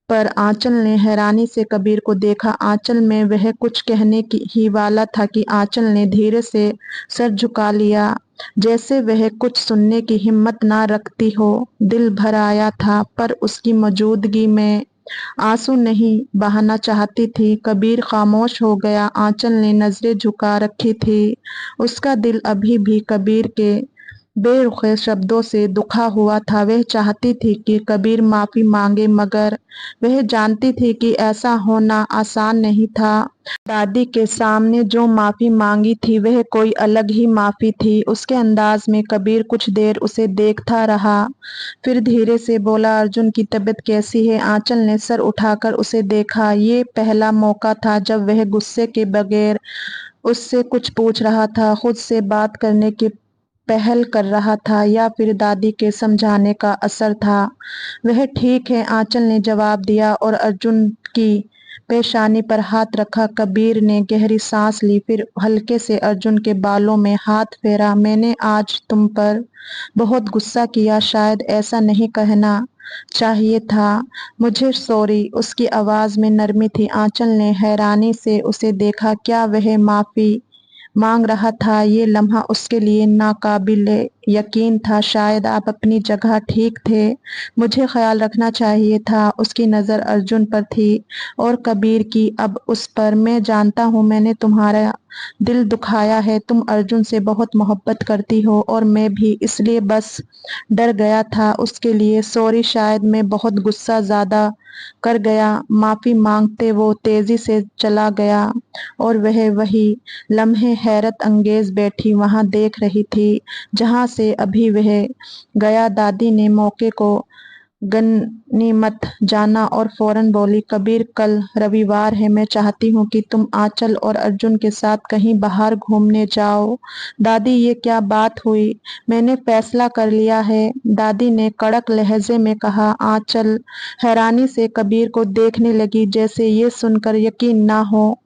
पर आंचल ने हैरानी से कबीर को देखा। आंचल में वह कुछ कहने की ही वाला था कि आंचल ने धीरे से सर झुका लिया, जैसे वह कुछ सुनने की हिम्मत ना रखती हो। दिल भर आया था, पर उसकी मौजूदगी में आंसू नहीं बहाना चाहती थी। कबीर खामोश हो गया। आंचल ने नजरें झुका रखी थी। उसका दिल अभी भी कबीर के बेरुखे शब्दों से दुखा हुआ था। वह चाहती थी कि कबीर माफी मांगे, मगर वह जानती थी कि ऐसा होना आसान नहीं था। दादी के सामने जो माफी मांगी थी वह कोई अलग ही माफी थी। उसके अंदाज में कबीर कुछ देर उसे देखता रहा, फिर धीरे से बोला, अर्जुन की तबीयत कैसी है? आंचल ने सर उठाकर उसे देखा। ये पहला मौका था जब वह गुस्से के बगैर उससे कुछ पूछ रहा था, खुद से बात करने की पहल कर रहा था, या फिर दादी के समझाने का असर था। वह ठीक है, आंचल ने जवाब दिया और अर्जुन की पेशानी पर हाथ रखा। कबीर ने गहरी सांस ली, फिर हल्के से अर्जुन के बालों में हाथ फेरा। मैंने आज तुम पर बहुत गुस्सा किया, शायद ऐसा नहीं कहना चाहिए था। मुझे सॉरी। उसकी आवाज में नरमी थी। आंचल ने हैरानी से उसे देखा। क्या वह माफी मांग रहा था? ये लम्हा उसके लिए नाकाबिले यकीन था। शायद आप अपनी जगह ठीक थे, मुझे ख्याल रखना चाहिए था। उसकी नजर अर्जुन पर थी और कबीर की अब उस पर। मैं जानता हूँ मैंने तुम्हारा दिल दुखाया है। तुम अर्जुन से बहुत मोहब्बत करती हो और मैं भी, इसलिए बस डर गया था। उसके लिए सॉरी। शायद मैं बहुत गुस्सा ज्यादा कर गया। माफी मांगते वो तेजी से चला गया और वह वही लम्हे हैरत अंगेज बैठी वहां देख रही थी जहां से अभी वह गया। दादी ने मौके को गनीमत जाना और फौरन बोली, कबीर कल रविवार है, मैं चाहती हूँ कि तुम आंचल और अर्जुन के साथ कहीं बाहर घूमने जाओ। दादी ये क्या बात हुई? मैंने फैसला कर लिया है, दादी ने कड़क लहजे में कहा। आंचल हैरानी से कबीर को देखने लगी, जैसे ये सुनकर यकीन ना हो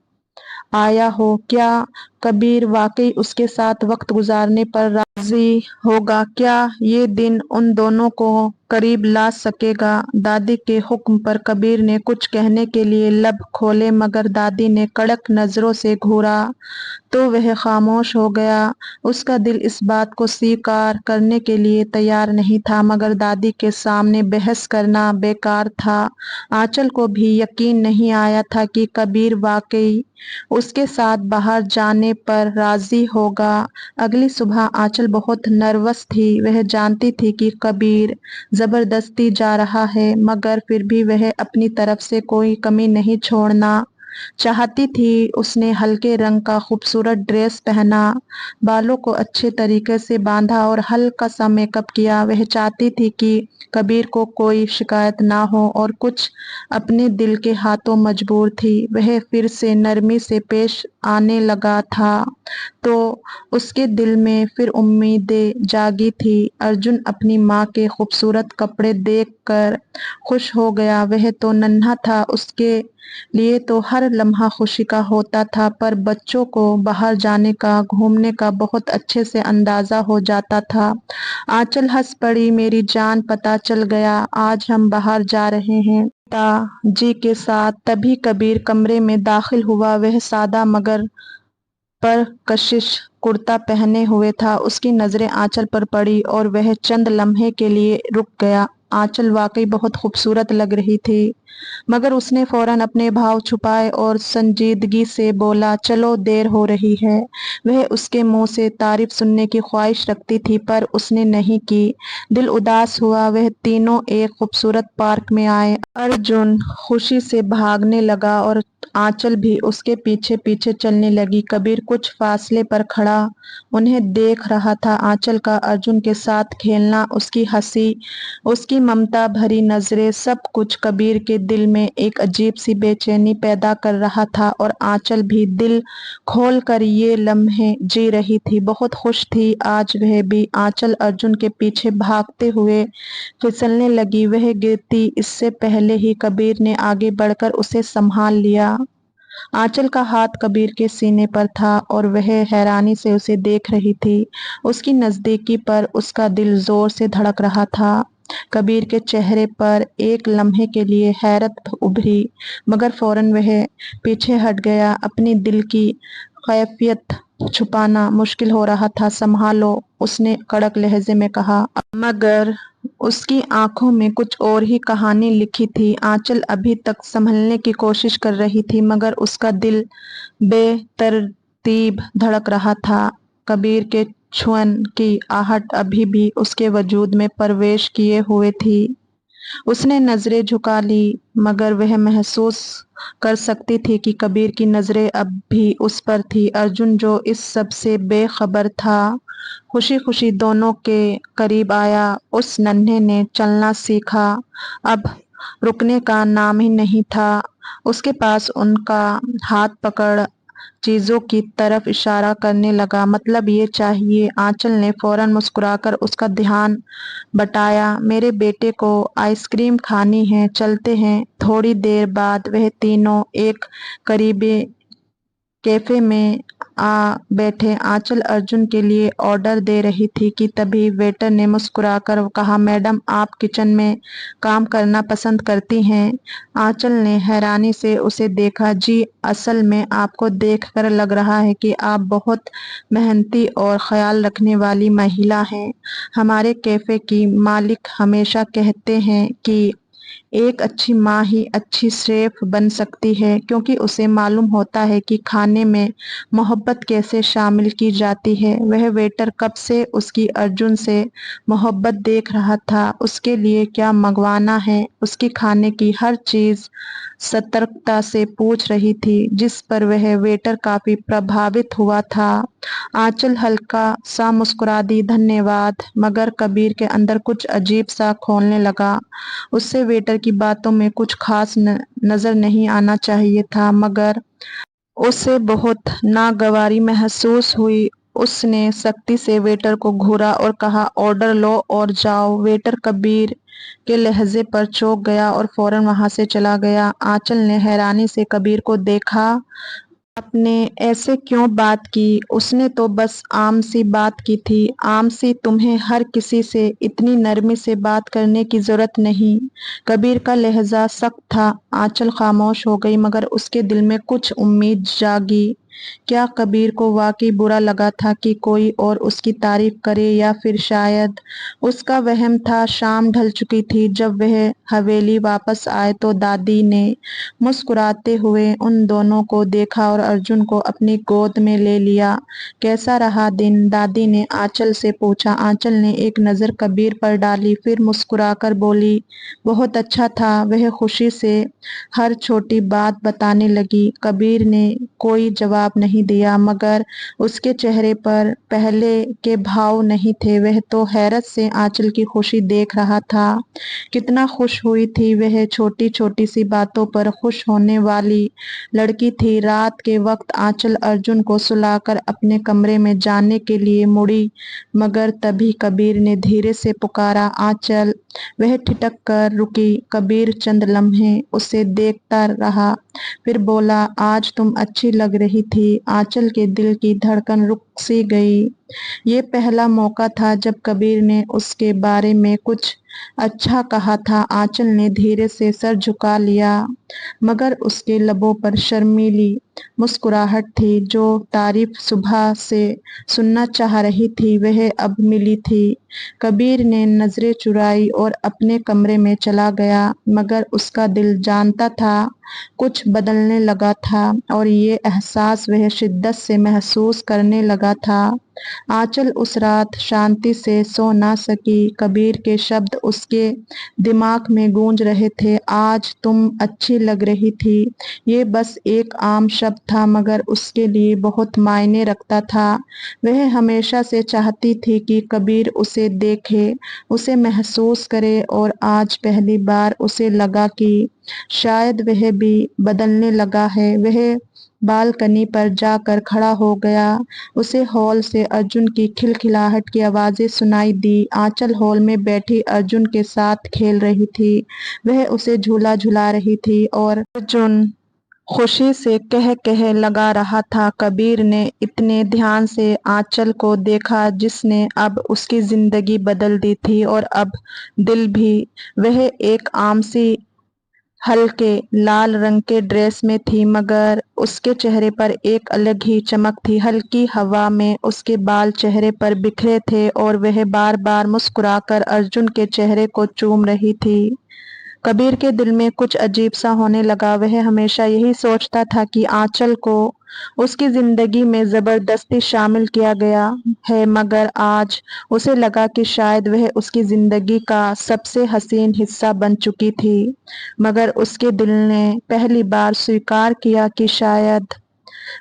आया हो। क्या कबीर वाकई उसके साथ वक्त गुजारने पर राजी होगा क्या? ये दिन उन दोनों को करीब ला सकेगा? दादी के हुक्म पर कबीर ने कुछ कहने के लिए लब खोले, मगर दादी ने कड़क नजरों से घूरा तो वह खामोश हो गया। उसका दिल इस बात को स्वीकार करने के लिए तैयार नहीं था, मगर दादी के सामने बहस करना बेकार था। आंचल को भी यकीन नहीं आया था कि कबीर वाकई उसके साथ बाहर जाने पर राजी होगा। अगली सुबह आंचल बहुत नर्वस थी। वह जानती थी कि कबीर जबरदस्ती जा रहा है, मगर फिर भी वह अपनी तरफ से कोई कमी नहीं छोड़ना चाहती थी। उसने हल्के रंग का खूबसूरत ड्रेस पहना, बालों को अच्छे तरीके से बांधा और हल्का सा मेकअप किया। वह चाहती थी कि कबीर को कोई शिकायत ना हो, और कुछ अपने दिल के हाथों मजबूर थी। वह फिर से नरमी से पेश आने लगा था तो उसके दिल में फिर उम्मीदें जागी थी। अर्जुन अपनी माँ के खूबसूरत कपड़े देखकर खुश हो गया। वह तो नन्हा था, उसके लिए तो हर लम्हा खुशी का होता था, पर बच्चों को बाहर जाने का, घूमने का बहुत अच्छे से अंदाजा हो जाता था। आंचल हंस पड़ी, मेरी जान, पता चल गया, आज हम बाहर जा रहे हैं पिताजी के साथ। तभी कबीर कमरे में दाखिल हुआ। वह सादा मगर पर कशिश कुर्ता पहने हुए था। उसकी नजरें आंचल पर पड़ी और वह चंद लम्हे के लिए रुक गया। आंचल वाकई बहुत खूबसूरत लग रही थी, मगर उसने फौरन अपने भाव छुपाए और संजीदगी से बोला, चलो देर हो रही है। वह उसके मुंह से तारीफ सुनने की ख्वाहिश रखती थी, पर उसने नहीं की। दिल उदास हुआ। वह तीनों एक खूबसूरत पार्क में आए। अर्जुन खुशी से भागने लगा और आंचल भी उसके पीछे पीछे चलने लगी। कबीर कुछ फासले पर खड़ा उन्हें देख रहा था। आंचल का अर्जुन के साथ खेलना, उसकी हंसी, उसकी ममता भरी नजरें, सब कुछ कबीर के दिल में एक अजीब सी बेचैनी पैदा कर रहा था। और आंचल भी दिल खोल कर ये लम्हे जी रही थी, बहुत खुश थी आज वह भी। आंचल अर्जुन के पीछे भागते हुए फिसलने लगी। वह गिरती इससे पहले ही कबीर ने आगे बढ़कर उसे संभाल लिया। आंचल का हाथ कबीर के सीने पर था और वह हैरानी से उसे देख रही थी। उसकी नजदीकी पर उसका दिल जोर से धड़क रहा था। कबीर के चेहरे पर एक लम्हे के लिए हैरत उभरी, मगर फौरन वह पीछे हट गया। अपनी दिल की कैफियत छुपाना मुश्किल हो रहा था। संभालो, उसने कड़क लहजे में कहा, मगर उसकी आंखों में कुछ और ही कहानी लिखी थी। आंचल अभी तक संभलने की कोशिश कर रही थी, मगर उसका दिल बेतरतीब धड़क रहा था। कबीर के छुअन की आहट अभी भी उसके वजूद में प्रवेश किए हुए थी। उसने नजरें झुका ली, मगर वह महसूस कर सकती थी कि कबीर की नजरें अब भी उस पर थी। अर्जुन, जो इस सब से बेखबर था, खुशी खुशी दोनों के करीब आया। उस नन्हे ने चलना सीखा, अब रुकने का नाम ही नहीं था। उसके पास उनका हाथ पकड़ चीजों की तरफ इशारा करने लगा, मतलब ये चाहिए। आंचल ने फौरन मुस्कुराकर उसका ध्यान बटाया, मेरे बेटे को आइसक्रीम खानी है, चलते हैं। थोड़ी देर बाद वह तीनों एक करीबी कैफे में आ बैठे। आंचल अर्जुन के लिए ऑर्डर दे रही थी कि तभी वेटर ने मुस्कुराकर कहा, मैडम, आप किचन में काम करना पसंद करती हैं? आंचल ने हैरानी से उसे देखा। जी, असल में आपको देखकर लग रहा है कि आप बहुत मेहनती और ख्याल रखने वाली महिला हैं। हमारे कैफे की मालिक हमेशा कहते हैं कि एक अच्छी माँ ही अच्छी शेफ बन सकती है, क्योंकि उसे मालूम होता है कि खाने में मोहब्बत कैसे शामिल की जाती है। वह वेटर कब से उसकी अर्जुन से मोहब्बत देख रहा था। उसके लिए क्या मंगवाना है, उसकी खाने की हर चीज सतर्कता से पूछ रही थी, जिस पर वह वेटर काफी प्रभावित हुआ था। आंचल हल्का सा मुस्कुरा दी, धन्यवाद, मगर कबीर के अंदर कुछ अजीब सा खोलने लगा। उससे वेटर की बातों में कुछ खास नजर नहीं आना चाहिए था, मगर उसे बहुत नागवारी महसूस हुई। उसने सख्ती से वेटर को घूरा और कहा, ऑर्डर लो और जाओ। वेटर कबीर के लहजे पर चौंक गया और फौरन वहां से चला गया। आंचल ने हैरानी से कबीर को देखा। आपने ऐसे क्यों बात की? उसने तो बस आम सी बात की थी। आम सी? तुम्हें हर किसी से इतनी नरमी से बात करने की जरूरत नहीं। कबीर का लहजा सख्त था। आंचल खामोश हो गई, मगर उसके दिल में कुछ उम्मीद जागी। क्या कबीर को वाकई बुरा लगा था कि कोई और उसकी तारीफ करे, या फिर शायद उसका वहम था? शाम ढल चुकी थी। जब वह हवेली वापस आए तो दादी ने मुस्कुराते हुए उन दोनों को देखा और अर्जुन को अपनी गोद में ले लिया। कैसा रहा दिन? दादी ने आंचल से पूछा। आंचल ने एक नज़र कबीर पर डाली, फिर मुस्कुराकर बोली, बहुत अच्छा था। वह खुशी से हर छोटी बात बताने लगी। कबीर ने कोई जवाब नहीं दिया, मगर उसके चेहरे पर पहले के भाव नहीं थे। वह तो हैरत से आंचल की खुशी देख रहा था। कितना खुश हुई थी वह। छोटी छोटी सी बातों पर खुश होने वाली लड़की थी। रात के वक्त आंचल अर्जुन को सुलाकर अपने कमरे में जाने के लिए मुड़ी, मगर तभी कबीर ने धीरे से पुकारा, आंचल। वह ठिठक कर रुकी। कबीर चंद लम्हे उसे देखता रहा, फिर बोला, आज तुम अच्छी लग रही थी। आंचल के दिल की धड़कन रुक सी गई। ये पहला मौका था जब कबीर ने उसके बारे में कुछ अच्छा कहा था। आंचल ने धीरे से सर झुका लिया, मगर उसके लबों पर शर्मीली मुस्कुराहट थी। जो तारीफ सुबह से सुनना चाह रही थी, वह अब मिली थी। कबीर ने नजरें चुराई और अपने कमरे में चला गया, मगर उसका दिल जानता था कुछ बदलने लगा था, और ये एहसास वह शिद्दत से महसूस करने लगा था। आंचल उस रात शांति से सो ना सकी। कबीर के शब्द उसके दिमाग में गूंज रहे थे। आज तुम अच्छी लग रही थी। ये बस एक आम शब्द था, मगर उसके लिए बहुत मायने रखता था। वह हमेशा से चाहती थी कि कबीर उसे देखे, उसे महसूस करे, और आज पहली बार उसे लगा कि शायद वह भी बदलने लगा है। वह बालकनी पर जाकर खड़ा हो गया। उसे हॉल से अर्जुन की खिलखिलाहट की आवाजें सुनाई दी। आंचल हॉल में बैठी अर्जुन के साथ खेल रही थी। वह उसे झूला झुला रही थी और अर्जुन खुशी से कह कह लगा रहा था। कबीर ने इतने ध्यान से आंचल को देखा, जिसने अब उसकी जिंदगी बदल दी थी, और अब दिल भी। वह एक आम सी हल्के लाल रंग के ड्रेस में थी, मगर उसके चेहरे पर एक अलग ही चमक थी। हल्की हवा में उसके बाल चेहरे पर बिखरे थे, और वह बार बार मुस्कुराकर अर्जुन के चेहरे को चूम रही थी। कबीर के दिल में कुछ अजीब सा होने लगा। वह हमेशा यही सोचता था कि आंचल को उसकी जिंदगी में जबरदस्ती शामिल किया गया है, मगर आज उसे लगा कि शायद वह उसकी जिंदगी का सबसे हसीन हिस्सा बन चुकी थी। मगर उसके दिल ने पहली बार स्वीकार किया कि शायद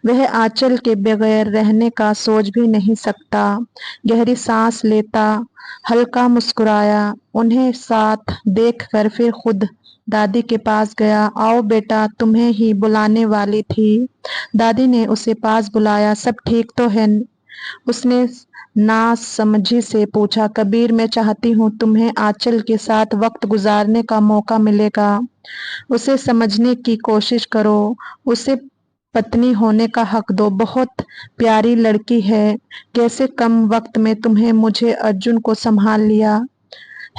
वह आंचल के बगैर रहने का सोच भी नहीं सकता। गहरी सांस लेता हल्का मुस्कुराया उन्हें साथ देखकर, फिर खुद दादी के पास गया। आओ बेटा, तुम्हें ही बुलाने वाली थी। दादी ने उसे पास बुलाया। सब ठीक तो है? उसने नासमझी से पूछा। कबीर, मैं चाहती हूँ तुम्हें आंचल के साथ वक्त गुजारने का मौका मिलेगा। उसे समझने की कोशिश करो। उसे पत्नी होने का हक दो। बहुत प्यारी लड़की है। कैसे कम वक्त में तुम्हें मुझे अर्जुन को संभाल लिया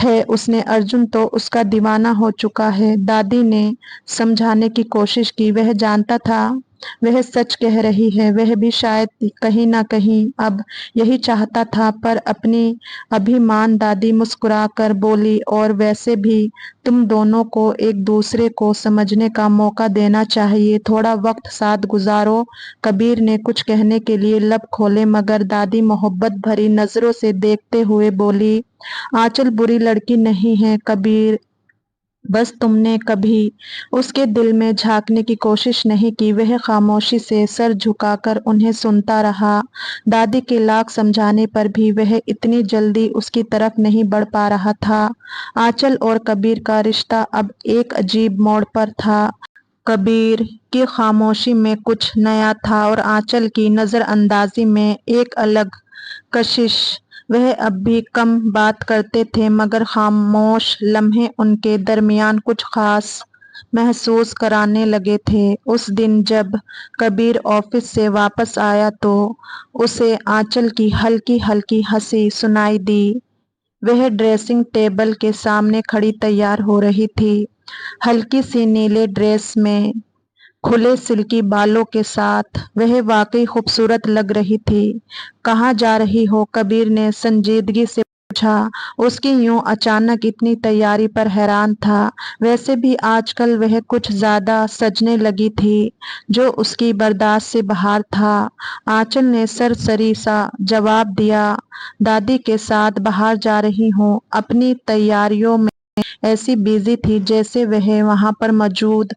है। उसने अर्जुन तो उसका दीवाना हो चुका है। दादी ने समझाने की कोशिश की। वह जानता था वह सच कह रही है। वह भी शायद कहीं ना कहीं अब यही चाहता था, पर अपनी अभिमान। दादी मुस्कुराकर बोली, और वैसे भी तुम दोनों को एक दूसरे को समझने का मौका देना चाहिए। थोड़ा वक्त साथ गुजारो। कबीर ने कुछ कहने के लिए लब खोले, मगर दादी मोहब्बत भरी नजरों से देखते हुए बोली, आंचल बुरी लड़की नहीं है कबीर। बस तुमने कभी उसके दिल में झांकने की कोशिश नहीं की। वह खामोशी से सर झुकाकर उन्हें सुनता रहा। दादी के लाख समझाने पर भी वह इतनी जल्दी उसकी तरफ नहीं बढ़ पा रहा था। आंचल और कबीर का रिश्ता अब एक अजीब मोड़ पर था। कबीर की खामोशी में कुछ नया था, और आंचल की नजरअंदाजी में एक अलग कशिश। वह अब भी कम बात करते थे, मगर खामोश लम्हे उनके दरमियान कुछ खास महसूस कराने लगे थे। उस दिन जब कबीर ऑफिस से वापस आया तो उसे आंचल की हल्की हल्की हंसी सुनाई दी। वह ड्रेसिंग टेबल के सामने खड़ी तैयार हो रही थी, हल्की सी नीले ड्रेस में, खुले सिल्की बालों के साथ। वह वाकई खूबसूरत लग रही थी। कहाँ जा रही हो? कबीर ने संजीदगी से पूछा। उसकी यूं अचानक इतनी तैयारी पर हैरान था। वैसे भी आजकल वह कुछ ज्यादा सजने लगी थी, जो उसकी बर्दाश्त से बाहर था। आंचल ने सरसरी सा जवाब दिया, दादी के साथ बाहर जा रही हूँ। अपनी तैयारियों में ऐसी बिजी थी जैसे वह वहां पर मौजूद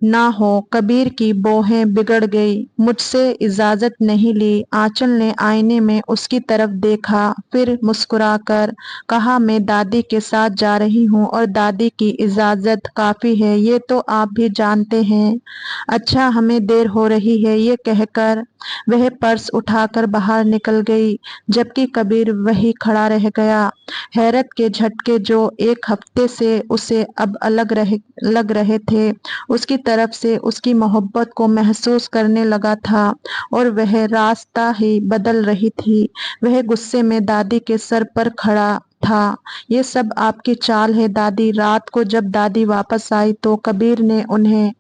ना हो। कबीर की भौहें बिगड़ गई। मुझसे इजाजत नहीं ली। आंचल ने आईने में उसकी तरफ देखा, फिर मुस्कुराकर कहा, मैं दादी के साथ जा रही हूँ और दादी की इजाजत काफी है, ये तो आप भी जानते हैं। अच्छा, हमें देर हो रही है। ये कहकर वह पर्स उठाकर बाहर निकल गई, जबकि कबीर वही खड़ा रह गया। हैरत के झटके जो एक हफ्ते से उसे अब लग रहे थे, उसकी तरफ से उसकी मोहब्बत को महसूस करने लगा था, और वह रास्ता ही बदल रही थी। वह गुस्से में दादी के सर पर खड़ा था। ये सब आपकी चाल है दादी। रात को जब दादी वापस आई तो कबीर ने उन्हें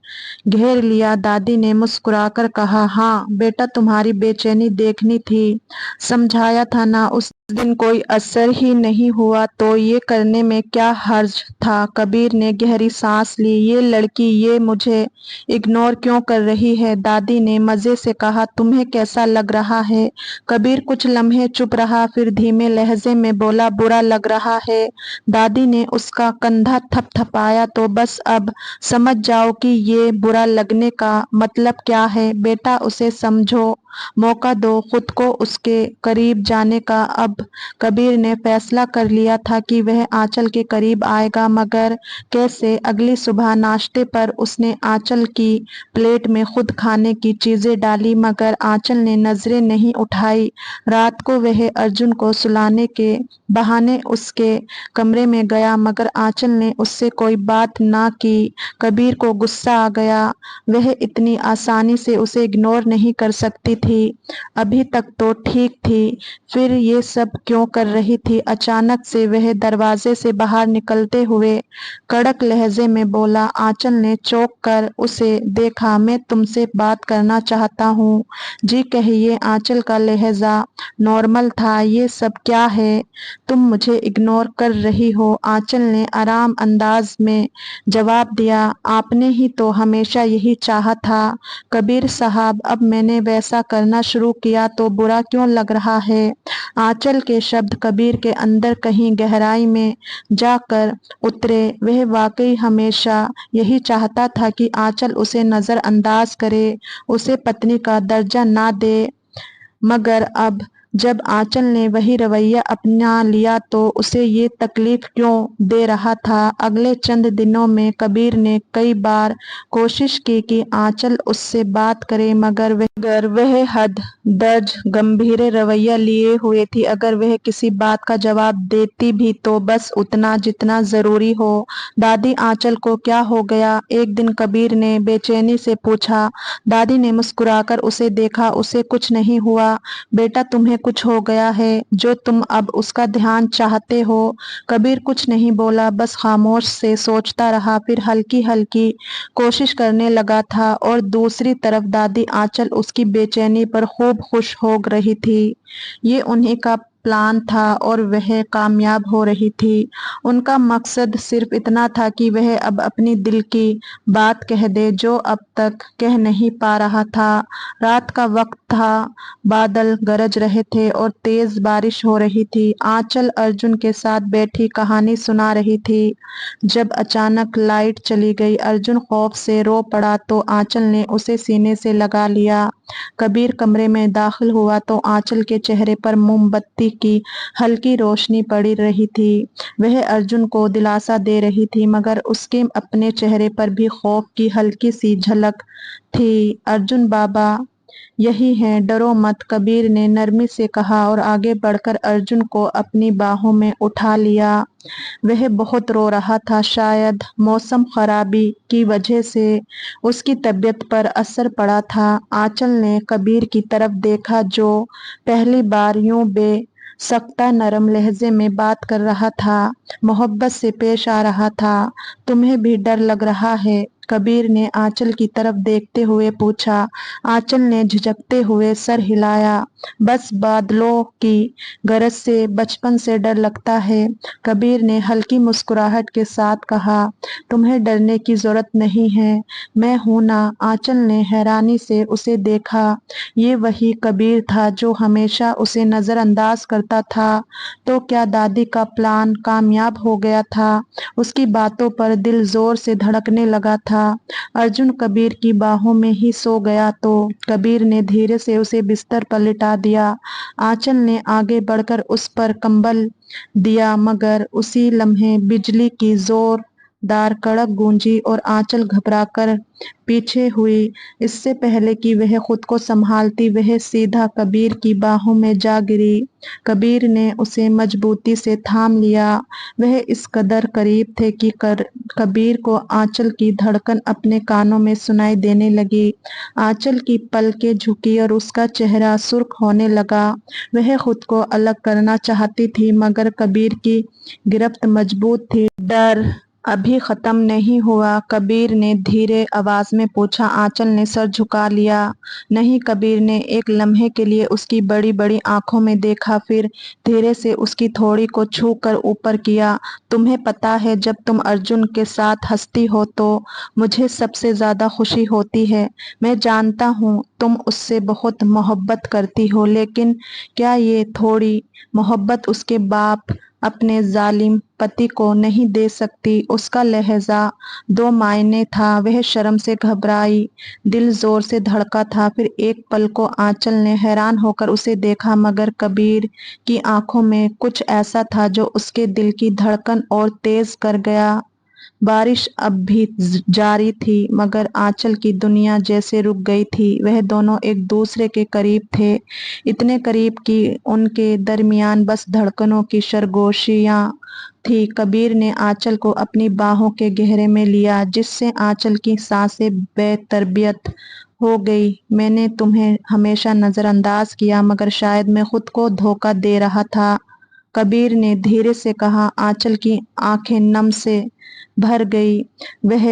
घेर लिया। दादी ने मुस्कुराकर कहा, हाँ बेटा, तुम्हारी बेचैनी देखनी थी, समझाया था ना। उस दिन कोई असर ही नहीं हुआ तो ये करने में क्या हर्ज था? कबीर ने गहरी सांस ली। ये लड़की ये मुझे इग्नोर क्यों कर रही है? दादी ने मजे से कहा, तुम्हें कैसा लग रहा है? कबीर कुछ लम्हे चुप रहा, फिर धीमे लहजे में बोला, बुरा लग रहा है। दादी ने उसका कंधा थपथपाया, तो बस अब समझ जाओ कि ये बुरा लगने का मतलब क्या है। बेटा, उसे समझो, मौका दो खुद को उसके करीब जाने का। अब कबीर ने फैसला कर लिया था कि वह आंचल के करीब आएगा, मगर कैसे? अगली सुबह नाश्ते पर उसने आंचल की प्लेट में खुद खाने की चीजें डाली, मगर आंचल ने नजरें नहीं उठाई। रात को वह अर्जुन को सुलाने के बहाने उसके कमरे में गया, मगर आंचल ने उससे कोई बात ना की। कबीर को गुस्सा आ गया। वह इतनी आसानी से उसे इग्नोर नहीं कर सकती थी। अभी तक तो ठीक थी, फिर ये सब क्यों कर रही थी? अचानक से वह दरवाजे से बाहर निकलते हुए कड़क लहजे में बोला। आंचल ने चौंक कर उसे देखा। मैं तुमसे बात करना चाहता हूँ। जी कहिए। आंचल का लहजा नॉर्मल था। ये सब क्या है? तुम मुझे इग्नोर कर रही हो? आंचल ने आराम अंदाज में जवाब दिया, आपने ही तो हमेशा यही चाहा था कबीर साहब। अब मैंने वैसा करना शुरू किया तो बुरा क्यों लग रहा है? आंचल के शब्द कबीर के अंदर कहीं गहराई में जाकर उतरे। वह वाकई हमेशा यही चाहता था कि आंचल उसे नजरअंदाज करे, उसे पत्नी का दर्जा ना दे, मगर अब जब आंचल ने वही रवैया अपना लिया तो उसे ये तकलीफ क्यों दे रहा था? अगले चंद दिनों में कबीर ने कई बार कोशिश की कि आंचल उससे बात करे, मगर वह हद दर्ज गंभीर रवैया लिए हुए थी। अगर वह किसी बात का जवाब देती भी तो बस उतना जितना जरूरी हो। दादी, आंचल को क्या हो गया? एक दिन कबीर ने बेचैनी से पूछा। दादी ने मुस्कुराकर उसे देखा। उसे कुछ नहीं हुआ बेटा, तुम्हें कुछ हो गया है जो तुम अब उसका ध्यान चाहते हो। कबीर कुछ नहीं बोला, बस खामोश से सोचता रहा, फिर हल्की हल्की कोशिश करने लगा था। और दूसरी तरफ दादी आंचल उसकी बेचैनी पर खूब खुश हो रही थी। ये उन्हीं का प्लान था और वह कामयाब हो रही थी। उनका मकसद सिर्फ इतना था कि वह अब अपनी दिल की बात कह दे जो अब तक कह नहीं पा रहा था। रात का वक्त था, बादल गरज रहे थे और तेज बारिश हो रही थी। आंचल अर्जुन के साथ बैठी कहानी सुना रही थी, जब अचानक लाइट चली गई। अर्जुन खौफ से रो पड़ा तो आंचल ने उसे सीने से लगा लिया। कबीर कमरे में दाखिल हुआ तो आंचल के चेहरे पर मोमबत्ती की हल्की रोशनी पड़ी रही थी। वह अर्जुन को दिलासा दे रही थी, मगर उसके अपने चेहरे पर भी खौफ की हल्की सी झलक थी। अर्जुन बाबा, यही है, डरो मत, कबीर ने नरमी से कहा और आगे बढ़कर अर्जुन को अपनी बाहों में उठा लिया। वह बहुत रो रहा था, शायद मौसम खराबी की वजह से उसकी तबीयत पर असर पड़ा था। आंचल ने कबीर की तरफ देखा जो पहली बार यूं बेसख्ता नरम लहजे में बात कर रहा था, मोहब्बत से पेश आ रहा था। तुम्हें भी डर लग रहा है? कबीर ने आंचल की तरफ देखते हुए पूछा। आंचल ने झिझकते हुए सर हिलाया। बस बादलों की गरज से बचपन से डर लगता है, कबीर ने हल्की मुस्कुराहट के साथ कहा। तुम्हें डरने की जरूरत नहीं है, मैं हूं ना। आंचल ने हैरानी से उसे देखा। ये वही कबीर था जो हमेशा उसे नजरअंदाज करता था। तो क्या दादी का प्लान कामयाब हो गया था? उसकी बातों पर दिल जोर से धड़कने लगा था। अर्जुन कबीर की बाहों में ही सो गया तो कबीर ने धीरे से उसे बिस्तर पर लिटा दिया। आंचल ने आगे बढ़कर उस पर कंबल दिया, मगर उसी लम्हे बिजली की जोरदार कड़क गूंजी और आंचल घबराकर पीछे हुई। इससे पहले कि वह खुद को संभालती, वह सीधा कबीर की बाहों में जा गिरी। कबीर ने उसे मजबूती से थाम लिया। वह इस कदर करीब थे कि कबीर को आंचल की धड़कन अपने कानों में सुनाई देने लगी। आंचल की पलकें झुकी और उसका चेहरा सुर्ख होने लगा। वह खुद को अलग करना चाहती थी, मगर कबीर की गिरफ्त मजबूत थी। डर अभी खत्म नहीं हुआ, कबीर ने धीरे आवाज में पूछा। आंचल ने सर झुका लिया। नहीं, कबीर ने एक लम्हे के लिए उसकी बड़ी बड़ी आंखों में देखा, फिर धीरे से उसकी थोड़ी को छू कर ऊपर किया। तुम्हें पता है, जब तुम अर्जुन के साथ हंसती हो तो मुझे सबसे ज्यादा खुशी होती है। मैं जानता हूँ तुम उससे बहुत मोहब्बत करती हो, लेकिन क्या ये थोड़ी मोहब्बत उसके बाप अपने जालिम पति को नहीं दे सकती? उसका लहजा दो मायने था। वह शर्म से घबराई, दिल जोर से धड़का था। फिर एक पल को आंचल ने हैरान होकर उसे देखा, मगर कबीर की आंखों में कुछ ऐसा था जो उसके दिल की धड़कन और तेज कर गया। बारिश अब भी जारी थी, मगर आंचल की दुनिया जैसे रुक गई थी। वह दोनों एक दूसरे के करीब थे, इतने करीब कि उनके दरमियान बस धड़कनों की सरगोशियां थी। कबीर ने आंचल को अपनी बाहों के गहरे में लिया, जिससे आंचल की सांसें बेतरबियत हो गई। मैंने तुम्हें हमेशा नजरअंदाज किया, मगर शायद मैं खुद को धोखा दे रहा था, कबीर ने धीरे से कहा। आंचल की आंखें नम से भर गई। वह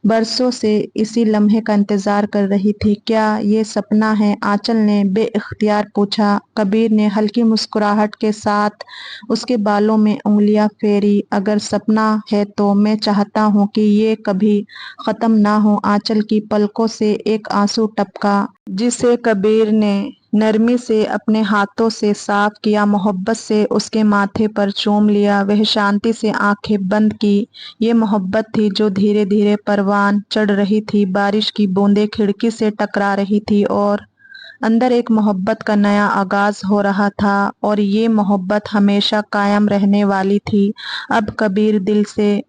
बरसों से इसी लम्हे का इंतजार कर रही थी। क्या ये सपना है? आंचल ने बेइख्तियार पूछा। कबीर ने हल्की मुस्कुराहट के साथ उसके बालों में उंगलियां फेरी। अगर सपना है तो मैं चाहता हूँ कि ये कभी खत्म ना हो। आंचल की पलकों से एक आंसू टपका, जिसे कबीर ने नरमी से अपने हाथों से साफ किया, मोहब्बत से उसके माथे पर चूम लिया। वह शांति से आंखें बंद की। ये मोहब्बत थी जो धीरे धीरे परवान चढ़ रही थी। बारिश की बूंदें खिड़की से टकरा रही थी और अंदर एक मोहब्बत का नया आगाज हो रहा था, और ये मोहब्बत हमेशा कायम रहने वाली थी। अब कबीर दिल से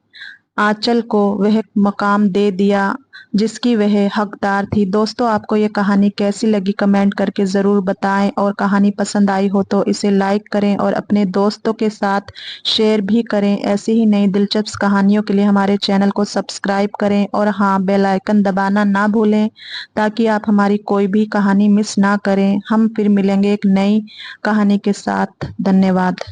आंचल को वह मकाम दे दिया जिसकी वह हकदार थी। दोस्तों, आपको ये कहानी कैसी लगी कमेंट करके ज़रूर बताएं, और कहानी पसंद आई हो तो इसे लाइक करें और अपने दोस्तों के साथ शेयर भी करें। ऐसी ही नई दिलचस्प कहानियों के लिए हमारे चैनल को सब्सक्राइब करें, और हाँ, बेल आइकन दबाना ना भूलें ताकि आप हमारी कोई भी कहानी मिस ना करें। हम फिर मिलेंगे एक नई कहानी के साथ। धन्यवाद।